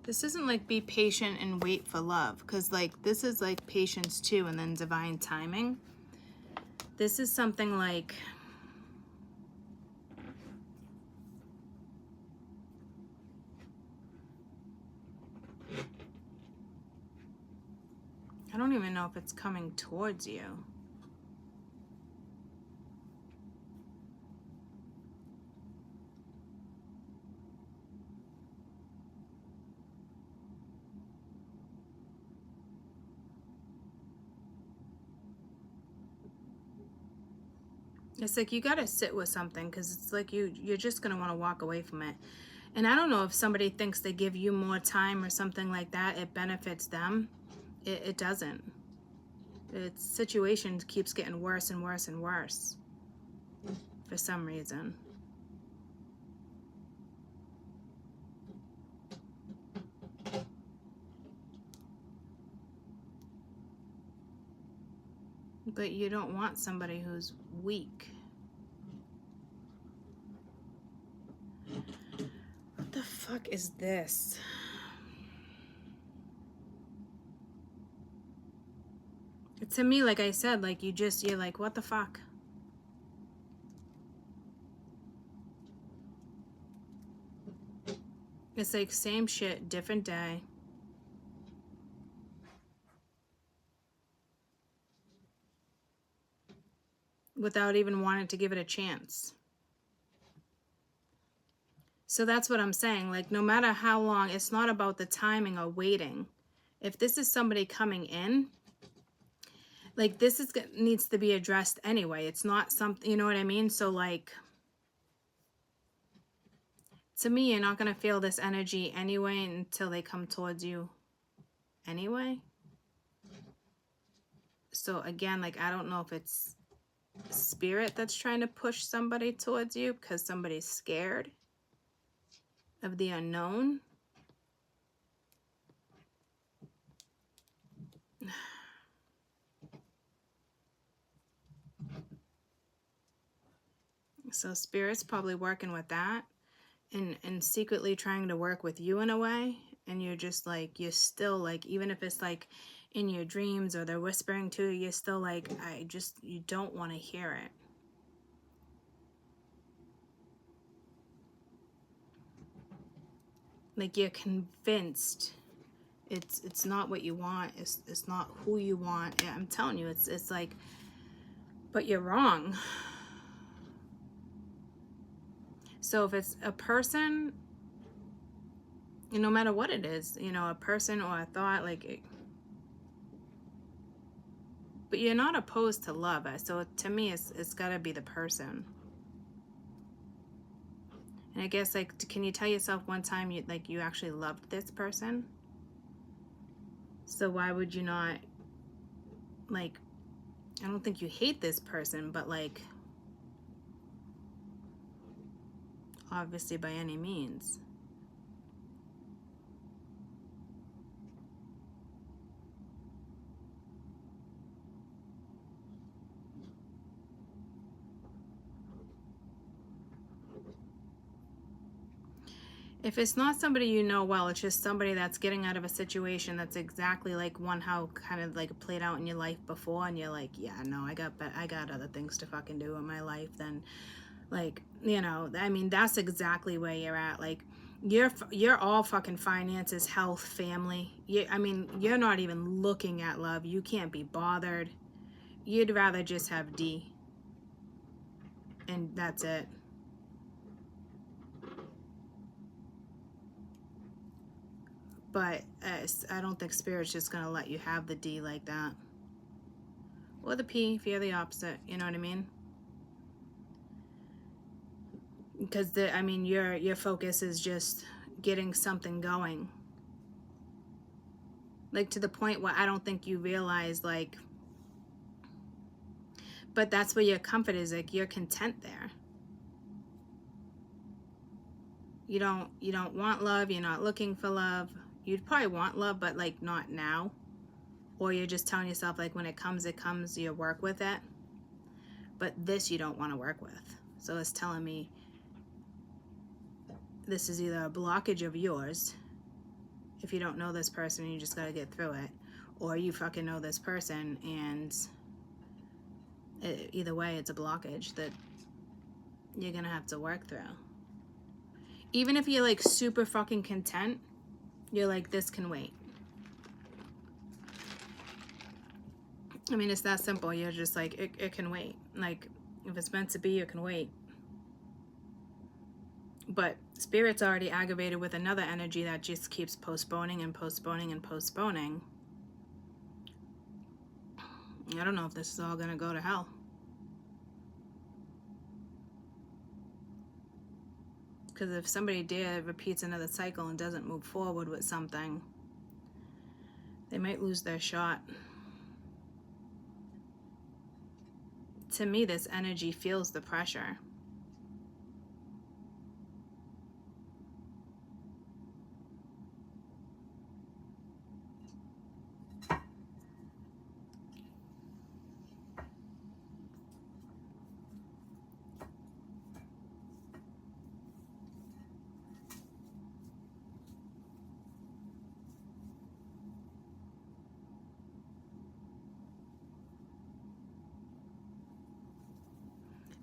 This isn't like be patient and wait for love, because like this is like patience too, and then divine timing. This is something like, I don't even know if it's coming towards you. It's like you gotta sit with something, because it's like you're just gonna want to walk away from it. And I don't know if somebody thinks they give you more time or something like that, it benefits them. It doesn't. Its situation keeps getting worse and worse and worse for some reason. But you don't want somebody who's weak. What the fuck is this? To me, like I said, like you're like, what the fuck? It's like same shit, different day. Without even wanting to give it a chance. So that's what I'm saying. Like, no matter how long, it's not about the timing or waiting. If this is somebody coming in, like this needs to be addressed anyway. It's not something, you know what I mean? So like, to me, you're not going to feel this energy anyway until they come towards you anyway. So again, like, I don't know if it's spirit that's trying to push somebody towards you because somebody's scared of the unknown. So spirit's probably working with that and secretly trying to work with you in a way. And you're just like, you're still like, even if it's like in your dreams or they're whispering to you, you're still like, you don't want to hear it. Like, you're convinced it's not what you want. It's not who you want. I'm telling you, it's like, but you're wrong. So if it's a person, no matter what it is, a person or a thought, like, but you're not opposed to love. So to me, it's got to be the person. And I guess, like, can you tell yourself one time you actually loved this person? So why would you not, like, I don't think you hate this person, but like, obviously by any means. If it's not somebody you know well, it's just somebody that's getting out of a situation that's exactly like one how kind of like played out in your life before, and you're like, yeah, no, I got other things to fucking do in my life than, like, I mean, that's exactly where you're at. Like, you're all fucking finances, health, family. I mean, you're not even looking at love. You can't be bothered. You'd rather just have D, and that's it. But I don't think Spirit's just going to let you have the D like that. Or the P if you're the opposite. You know what I mean? Because, I mean, your focus is just getting something going. Like, to the point where I don't think you realize, like... But that's where your comfort is. Like, you're content there. You don't want love. You're not looking for love. You'd probably want love, but, like, not now. Or you're just telling yourself, like, when it comes, you work with it. But this you don't want to work with. So it's telling me this is either a blockage of yours, if you don't know this person, you just got to get through it. Or you fucking know this person, and either way, it's a blockage that you're going to have to work through. Even if you're, like, super fucking content, you're like, this can wait. I mean, it's that simple. You're just like, it can wait. Like, if it's meant to be, it can wait. But Spirit's already aggravated with another energy that just keeps postponing and postponing and postponing. I don't know if this is all going to go to hell. Because if somebody repeats another cycle and doesn't move forward with something, they might lose their shot. To me, this energy feels the pressure.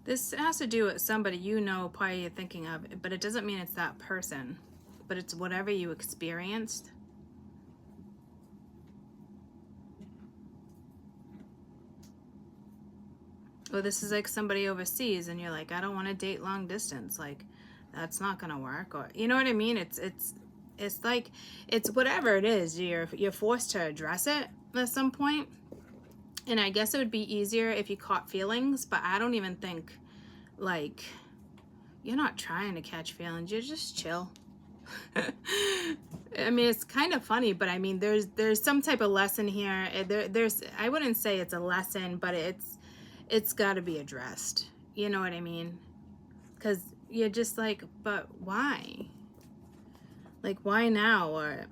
This has to do with somebody probably you're thinking of, but it doesn't mean it's that person. But it's whatever you experienced. Or this is like somebody overseas and you're like, I don't want to date long distance. Like, that's not going to work. Or, you know what I mean? It's like, it's whatever it is. You're forced to address it at some point. And I guess it would be easier if you caught feelings, but I don't even think, like, you're not trying to catch feelings. You're just chill. I mean, it's kind of funny, but I mean, there's some type of lesson here. There's I wouldn't say it's a lesson, but it's got to be addressed. You know what I mean? Because you're just like, but why? Like, why now? Or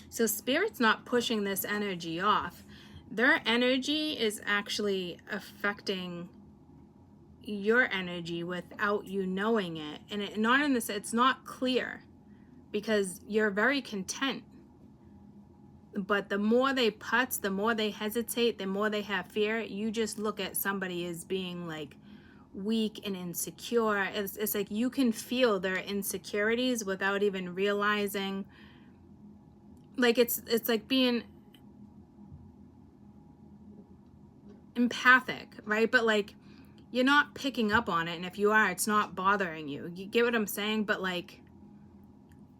so Spirit's not pushing this energy off. Their energy is actually affecting your energy without you knowing it. And it's not clear because you're very content. But the more they putz, the more they hesitate, the more they have fear, you just look at somebody as being like weak and insecure. It's like you can feel their insecurities without even realizing. Like it's like being empathic, right? But like you're not picking up on it, and if you are, it's not bothering you. You get what I'm saying? But like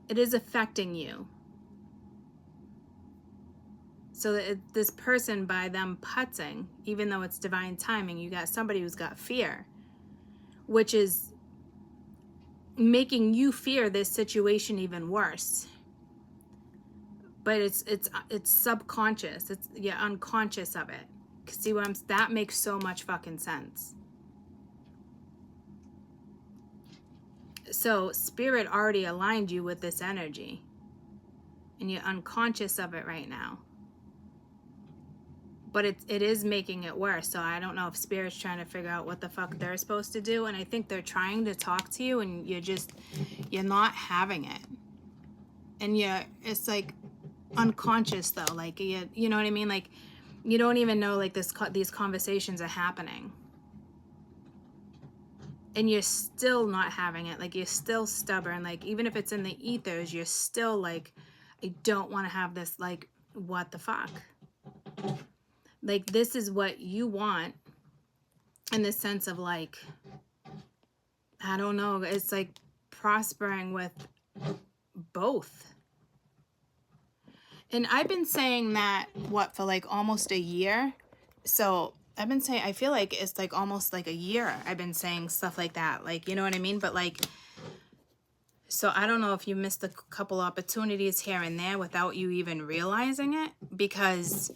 it is affecting you. So this person, by them putzing, even though it's divine timing, you got somebody who's got fear, which is making you fear this situation even worse. But it's subconscious. You're unconscious of it. See what that makes so much fucking sense. So Spirit already aligned you with this energy, and you're unconscious of it right now. But it is making it worse. So I don't know if Spirit's trying to figure out what the fuck they're supposed to do. And I think they're trying to talk to you, and you're not having it. And it's like unconscious though. Like you know what I mean? Like you don't even know like these conversations are happening. And you're still not having it. Like you're still stubborn. Like even if it's in the ethers, you're still like, I don't want to have this. Like, what the fuck? Like this is what you want, in the sense of like, I don't know, it's like prospering with both. And I've been saying that for like almost a year. So I've been saying, I feel like it's like almost like a year I've been saying stuff like that, like, you know what I mean? But like, so I don't know if you missed a couple opportunities here and there without you even realizing it, because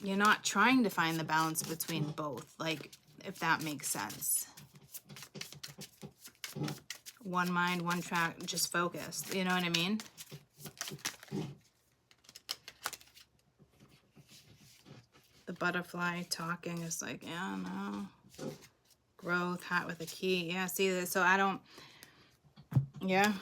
you're not trying to find the balance between both, like, if that makes sense. One mind, one track, just focused. You know what I mean? The butterfly talking is like, yeah, no. Growth, hat with a key. Yeah, see this? So I don't, yeah.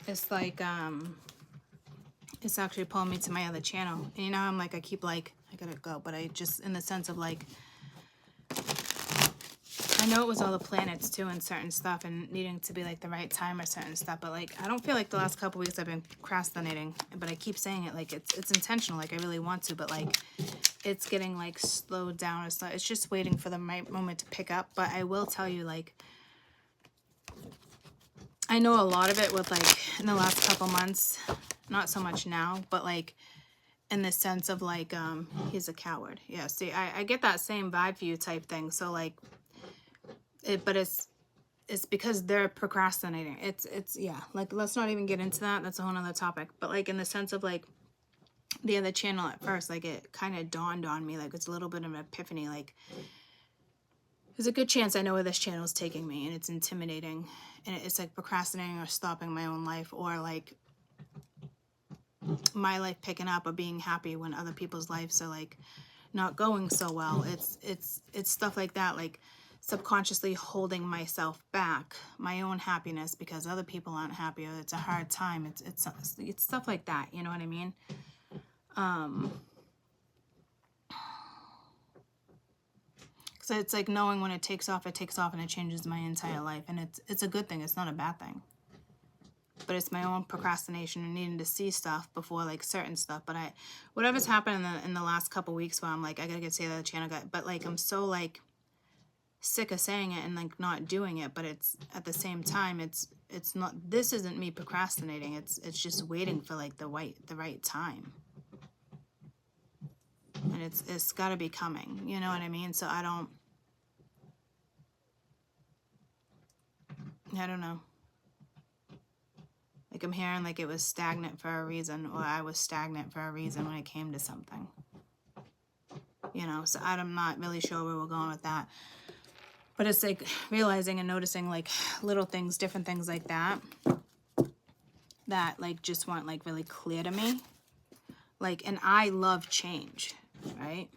It's like, it's actually pulling me to my other channel. And you know, I'm like, I keep like, I gotta go, but I just, in the sense of like, I know it was all the planets too and certain stuff and needing to be like the right time or certain stuff, but like, I don't feel like the last couple weeks I've been procrastinating, but I keep saying it like it's intentional, like I really want to, but like it's getting like slowed down or slow. It's just waiting for the right moment to pick up. But I will tell you, like, I know a lot of it with like in the last couple months, not so much now, but like in the sense of like, he's a coward. Yeah, see, I get that same vibe for you type thing. So like, but it's because they're procrastinating. It's yeah, like let's not even get into that. That's a whole nother topic. But like in the sense of like the other channel at first, like it kind of dawned on me, like it's a little bit of an epiphany, like there's a good chance I know where this channel is taking me, and it's intimidating, and it's like procrastinating or stopping my own life, or like my life picking up or being happy when other people's lives are like not going so well. It's stuff like that, like subconsciously holding myself back, my own happiness, because other people aren't happy, or it's a hard time. It's stuff like that, you know what I mean? So it's like knowing when it takes off, and it changes my entire life. And it's a good thing. It's not a bad thing. But it's my own procrastination and needing to see stuff before like certain stuff. But whatever's happened in the last couple weeks where I'm like, I gotta get to the other channel, but like I'm so like sick of saying it and like not doing it, but it's at the same time, it's not, this isn't me procrastinating. It's just waiting for like the right time. And it's got to be coming, you know what I mean? So I don't know. Like I'm hearing like it was stagnant for a reason, or I was stagnant for a reason when it came to something. You know, so I'm not really sure where we're going with that. But it's like realizing and noticing like little things, different things like that, that like just weren't like really clear to me. Like, and I love change, right?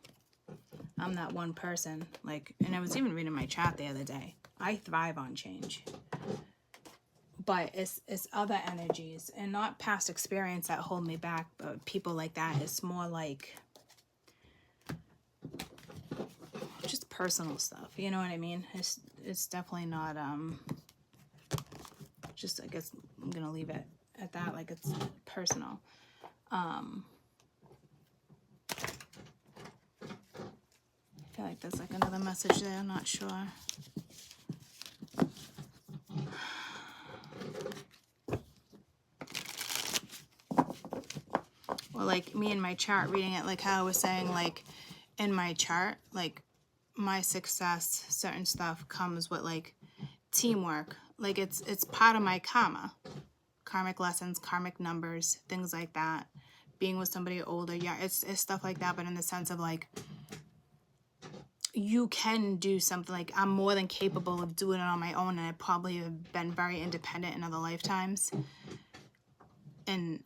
I'm that one person, like, and I was even reading my chat the other day. I thrive on change. But it's other energies and not past experience that hold me back, but people like that. It's more like just personal stuff, you know what I mean? It's definitely not just, I guess I'm gonna leave it at that, like it's personal. I feel like there's like another message there, I'm not sure. Well, like me in my chart, reading it, like how I was saying, like in my chart, like my success, certain stuff comes with like teamwork. Like it's part of my karmic lessons, karmic numbers, things like that. Being with somebody older, yeah, it's stuff like that. But in the sense of like, you can do something. Like I'm more than capable of doing it on my own, and I probably have been very independent in other lifetimes. And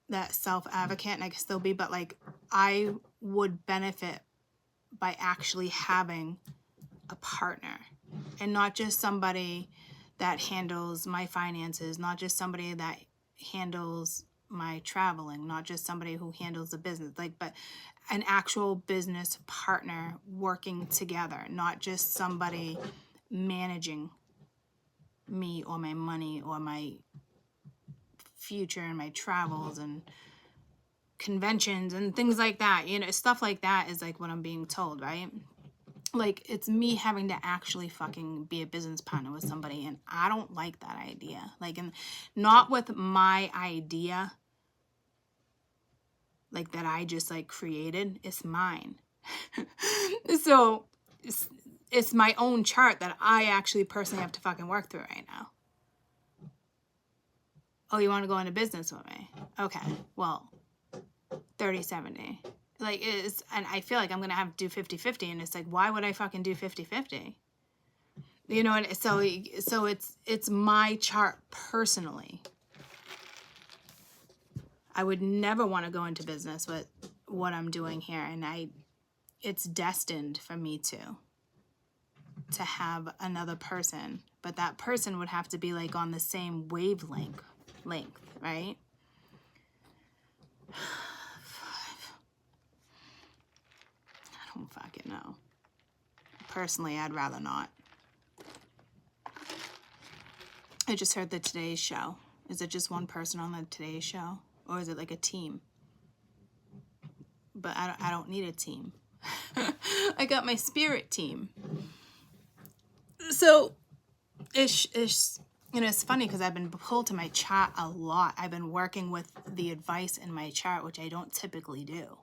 that self-advocate, and I can still be, but like I would benefit by actually having a partner, and not just somebody that handles my finances, not just somebody that handles my traveling, not just somebody who handles the business, like, but an actual business partner working together, not just somebody managing me or my money or my future and my travels and conventions and things like that. You know, stuff like that is like what I'm being told, right? Like it's me having to actually fucking be a business partner with somebody, and I don't like that idea. Like, and not with my idea, like that I just like created. It's mine. So it's my own chart that I actually personally have to fucking work through right now. Oh, you want to go into business with me? Okay, well, 30-70. Like, it's, and I feel like I'm going to have to do 50-50, and it's like, why would I fucking do 50-50? You know, and so it's my chart personally. I would never want to go into business with what I'm doing here, and it's destined for me to have another person, but that person would have to be like on the same wavelength, right? I don't fucking know. Personally, I'd rather not. I just heard the Today Show. Is it just one person on the Today Show? Or is it like a team? But I don't need a team. I got my spirit team. So, it's you know, it's funny because I've been pulled to my chart a lot. I've been working with the advice in my chart, which I don't typically do.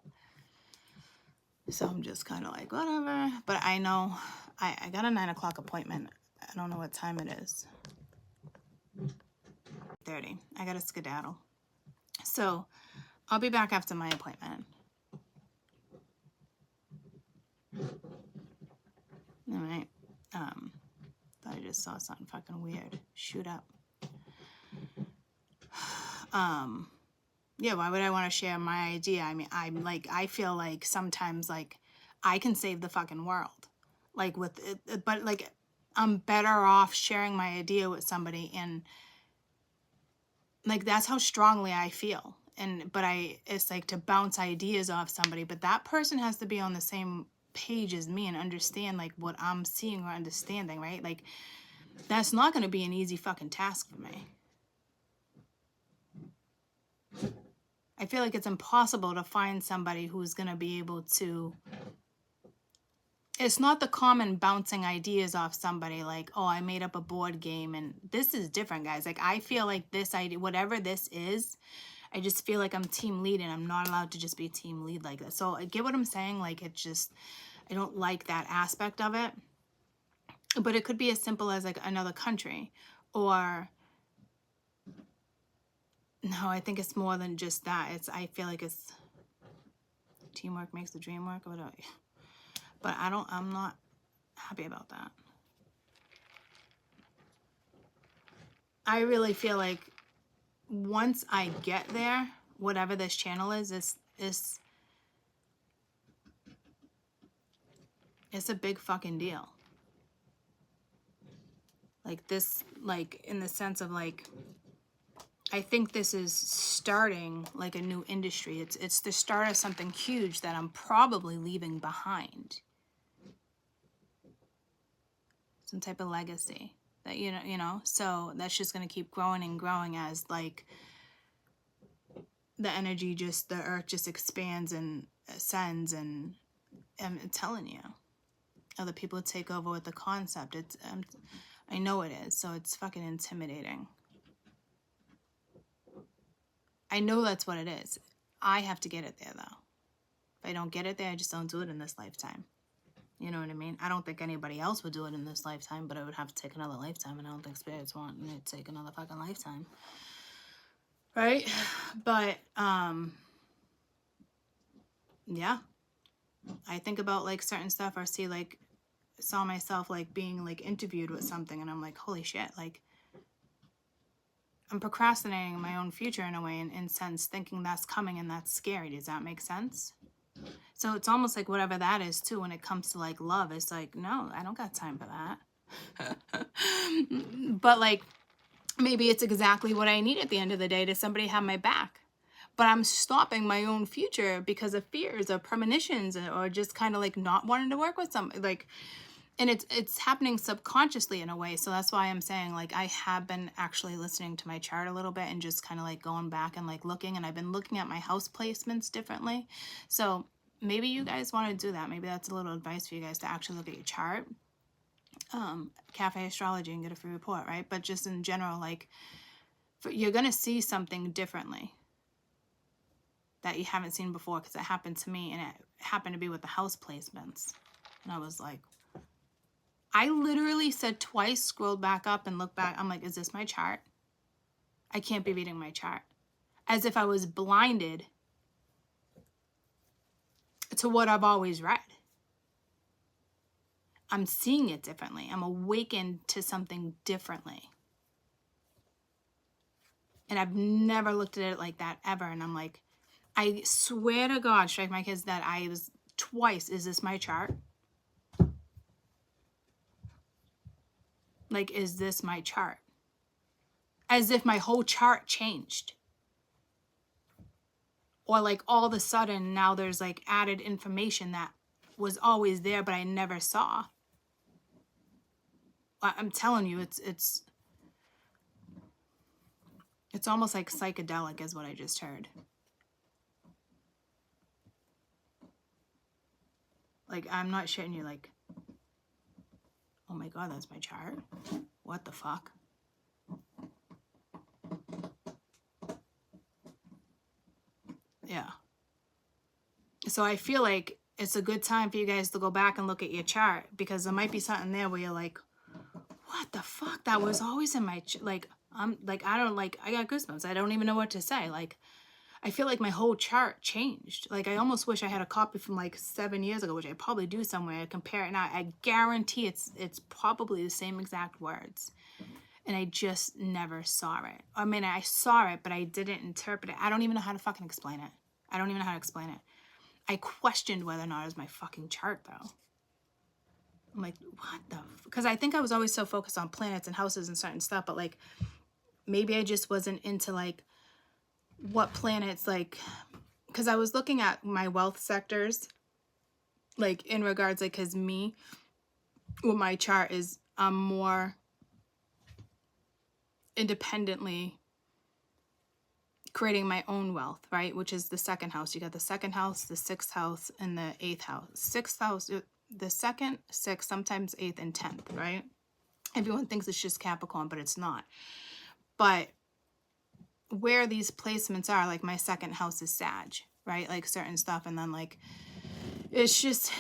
So I'm just kind of like, whatever. But I know I got a 9 o'clock appointment. I don't know what time it is. 30. I got to skedaddle. So I'll be back after my appointment. All right. Thought I just saw something fucking weird shoot up. Yeah, why would I want to share my idea? I mean, I feel like sometimes like I can save the fucking world. Like with it, but like I'm better off sharing my idea with somebody, and like that's how strongly I feel. And but it's like to bounce ideas off somebody, but that person has to be on the same page as me and understand like what I'm seeing or understanding, right? Like that's not going to be an easy fucking task for me. I feel like it's impossible to find somebody who's going to be able to it's not the common bouncing ideas off somebody like, oh, I made up a board game. And this is different, guys. Like, I feel like this idea, whatever this is, I just feel like I'm team lead and I'm not allowed to just be team lead like that. So I get what I'm saying. Like, it's just, I don't like that aspect of it. But it could be as simple as like another country, or no, I think it's more than just that. I feel like it's teamwork makes the dream work or whatever. But I'm not happy about that. I really feel like once I get there, whatever this channel is it's a big fucking deal. Like this, like in the sense of like, I think this is starting like a new industry. It's the start of something huge that I'm probably leaving behind. Some type of legacy that, you know, so that's just going to keep growing and growing as like the energy the earth just expands and ascends, and I'm telling you, other people take over with the concept. I know it is, so it's fucking intimidating. I know that's what it is. I have to get it there though. If I don't get it there, I just don't do it in this lifetime. You know what I mean? I don't think anybody else would do it in this lifetime, but I would have to take another lifetime, and I don't think spirits want me to take another fucking lifetime. Right? But, yeah. I think about, like, certain stuff, or saw myself, like, being, like, interviewed with something, and I'm like, holy shit, like, I'm procrastinating my own future in a way, in sense, thinking that's coming, and that's scary. Does that make sense? So it's almost like whatever that is too, when it comes to like love, it's like, no, I don't got time for that. But like, maybe it's exactly what I need at the end of the day, to somebody have my back. But I'm stopping my own future because of fears or premonitions, or just kind of like not wanting to work with somebody. Like, and it's happening subconsciously in a way. So that's why I'm saying, like, I have been actually listening to my chart a little bit and just kind of like going back and like looking, and I've been looking at my house placements differently. So maybe you guys want to do that. Maybe that's a little advice for you guys, to actually look at your chart. Cafe Astrology, and get a free report, right? But just in general, like, you're going to see something differently that you haven't seen before, because it happened to me, and it happened to be with the house placements. And I was like, I literally said twice, scrolled back up and looked back. I'm like, is this my chart? I can't be reading my chart. As if I was blinded to what I've always read. I'm seeing it differently. I'm awakened to something differently. And I've never looked at it like that ever. And I'm like, I swear to God, strike my kids, that I was twice, is this my chart? Like, is this my chart? As if my whole chart changed. Or like all of a sudden now there's like added information that was always there but I never saw. I'm telling you, it's almost like psychedelic is what I just heard. Like, I'm not shitting you, like, oh my God, that's my chart? What the fuck? Yeah. So I feel like it's a good time for you guys to go back and look at your chart, because there might be something there where you're like, what the fuck? That was always in my, like, I'm like, I got goosebumps. I don't even know what to say. Like, I feel like my whole chart changed. Like, I almost wish I had a copy from like 7 years ago, which I probably do somewhere. I compare it now. I guarantee it's probably the same exact words. And I just never saw it. I mean, I saw it, but I didn't interpret it. I don't even know how to fucking explain it. I don't even know how to explain it. I questioned whether or not it was my fucking chart, though. I'm like, what the? Because I think I was always so focused on planets and houses and certain stuff, but like, maybe I just wasn't into like what planets, like, because I was looking at my wealth sectors, like in regards, like, because me, what my chart is, I'm more independently creating my own wealth, right? Which is the second house. You got the second house, the sixth house, and the eighth house. Sixth house, the 2nd, 6th, sometimes 8th and 10th, right? Everyone thinks it's just Capricorn, but it's not. But where these placements are, like my 2nd house is Sag, right? Like certain stuff. And then like, it's just,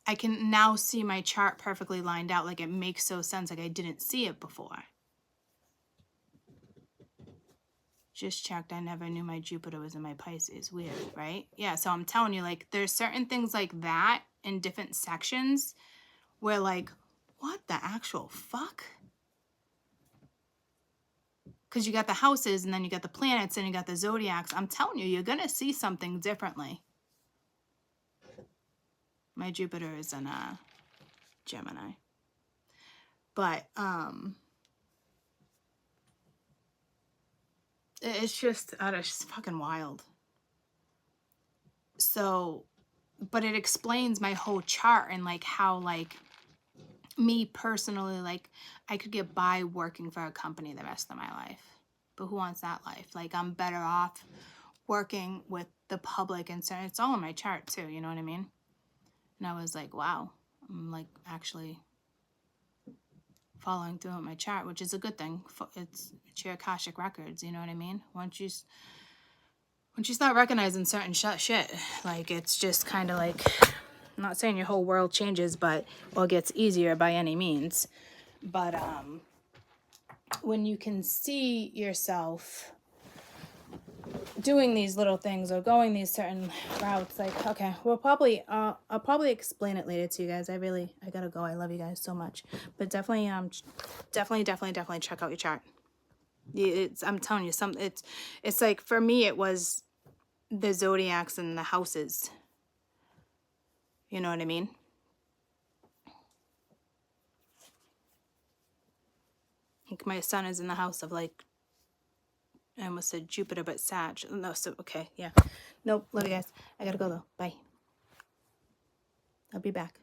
I can now see my chart perfectly lined out. Like it makes so sense. Like I didn't see it before. Just checked. I never knew my Jupiter was in my Pisces. Weird, right? Yeah. So I'm telling you, like there's certain things like that in different sections where like, what the actual fuck? Because you got the houses and then you got the planets and you got the zodiacs. I'm telling you, you're going to see something differently. My Jupiter is in Gemini. But it's just fucking wild. So, but it explains my whole chart and like how like me personally, like I could get by working for a company the rest of my life. But who wants that life? Like I'm better off working with the public and so it's all in my chart too, you know what I mean? And I was like, wow, I'm like actually following through with my chart, which is a good thing. It's your Akashic records, you know what I mean? Once you start recognizing certain shit, like it's just kind of like, I'm not saying your whole world changes, but or gets easier by any means. But when you can see yourself doing these little things or going these certain routes, like okay, we'll probably I'll probably explain it later to you guys. I gotta go. I love you guys so much, but definitely definitely check out your chart. I'm telling you, it's like for me it was the zodiacs and the houses. You know what I mean? Like my sun is in the house of like, I almost said Jupiter, but Sag. No, so okay, yeah. Nope, love you guys. I gotta go though. Bye. I'll be back.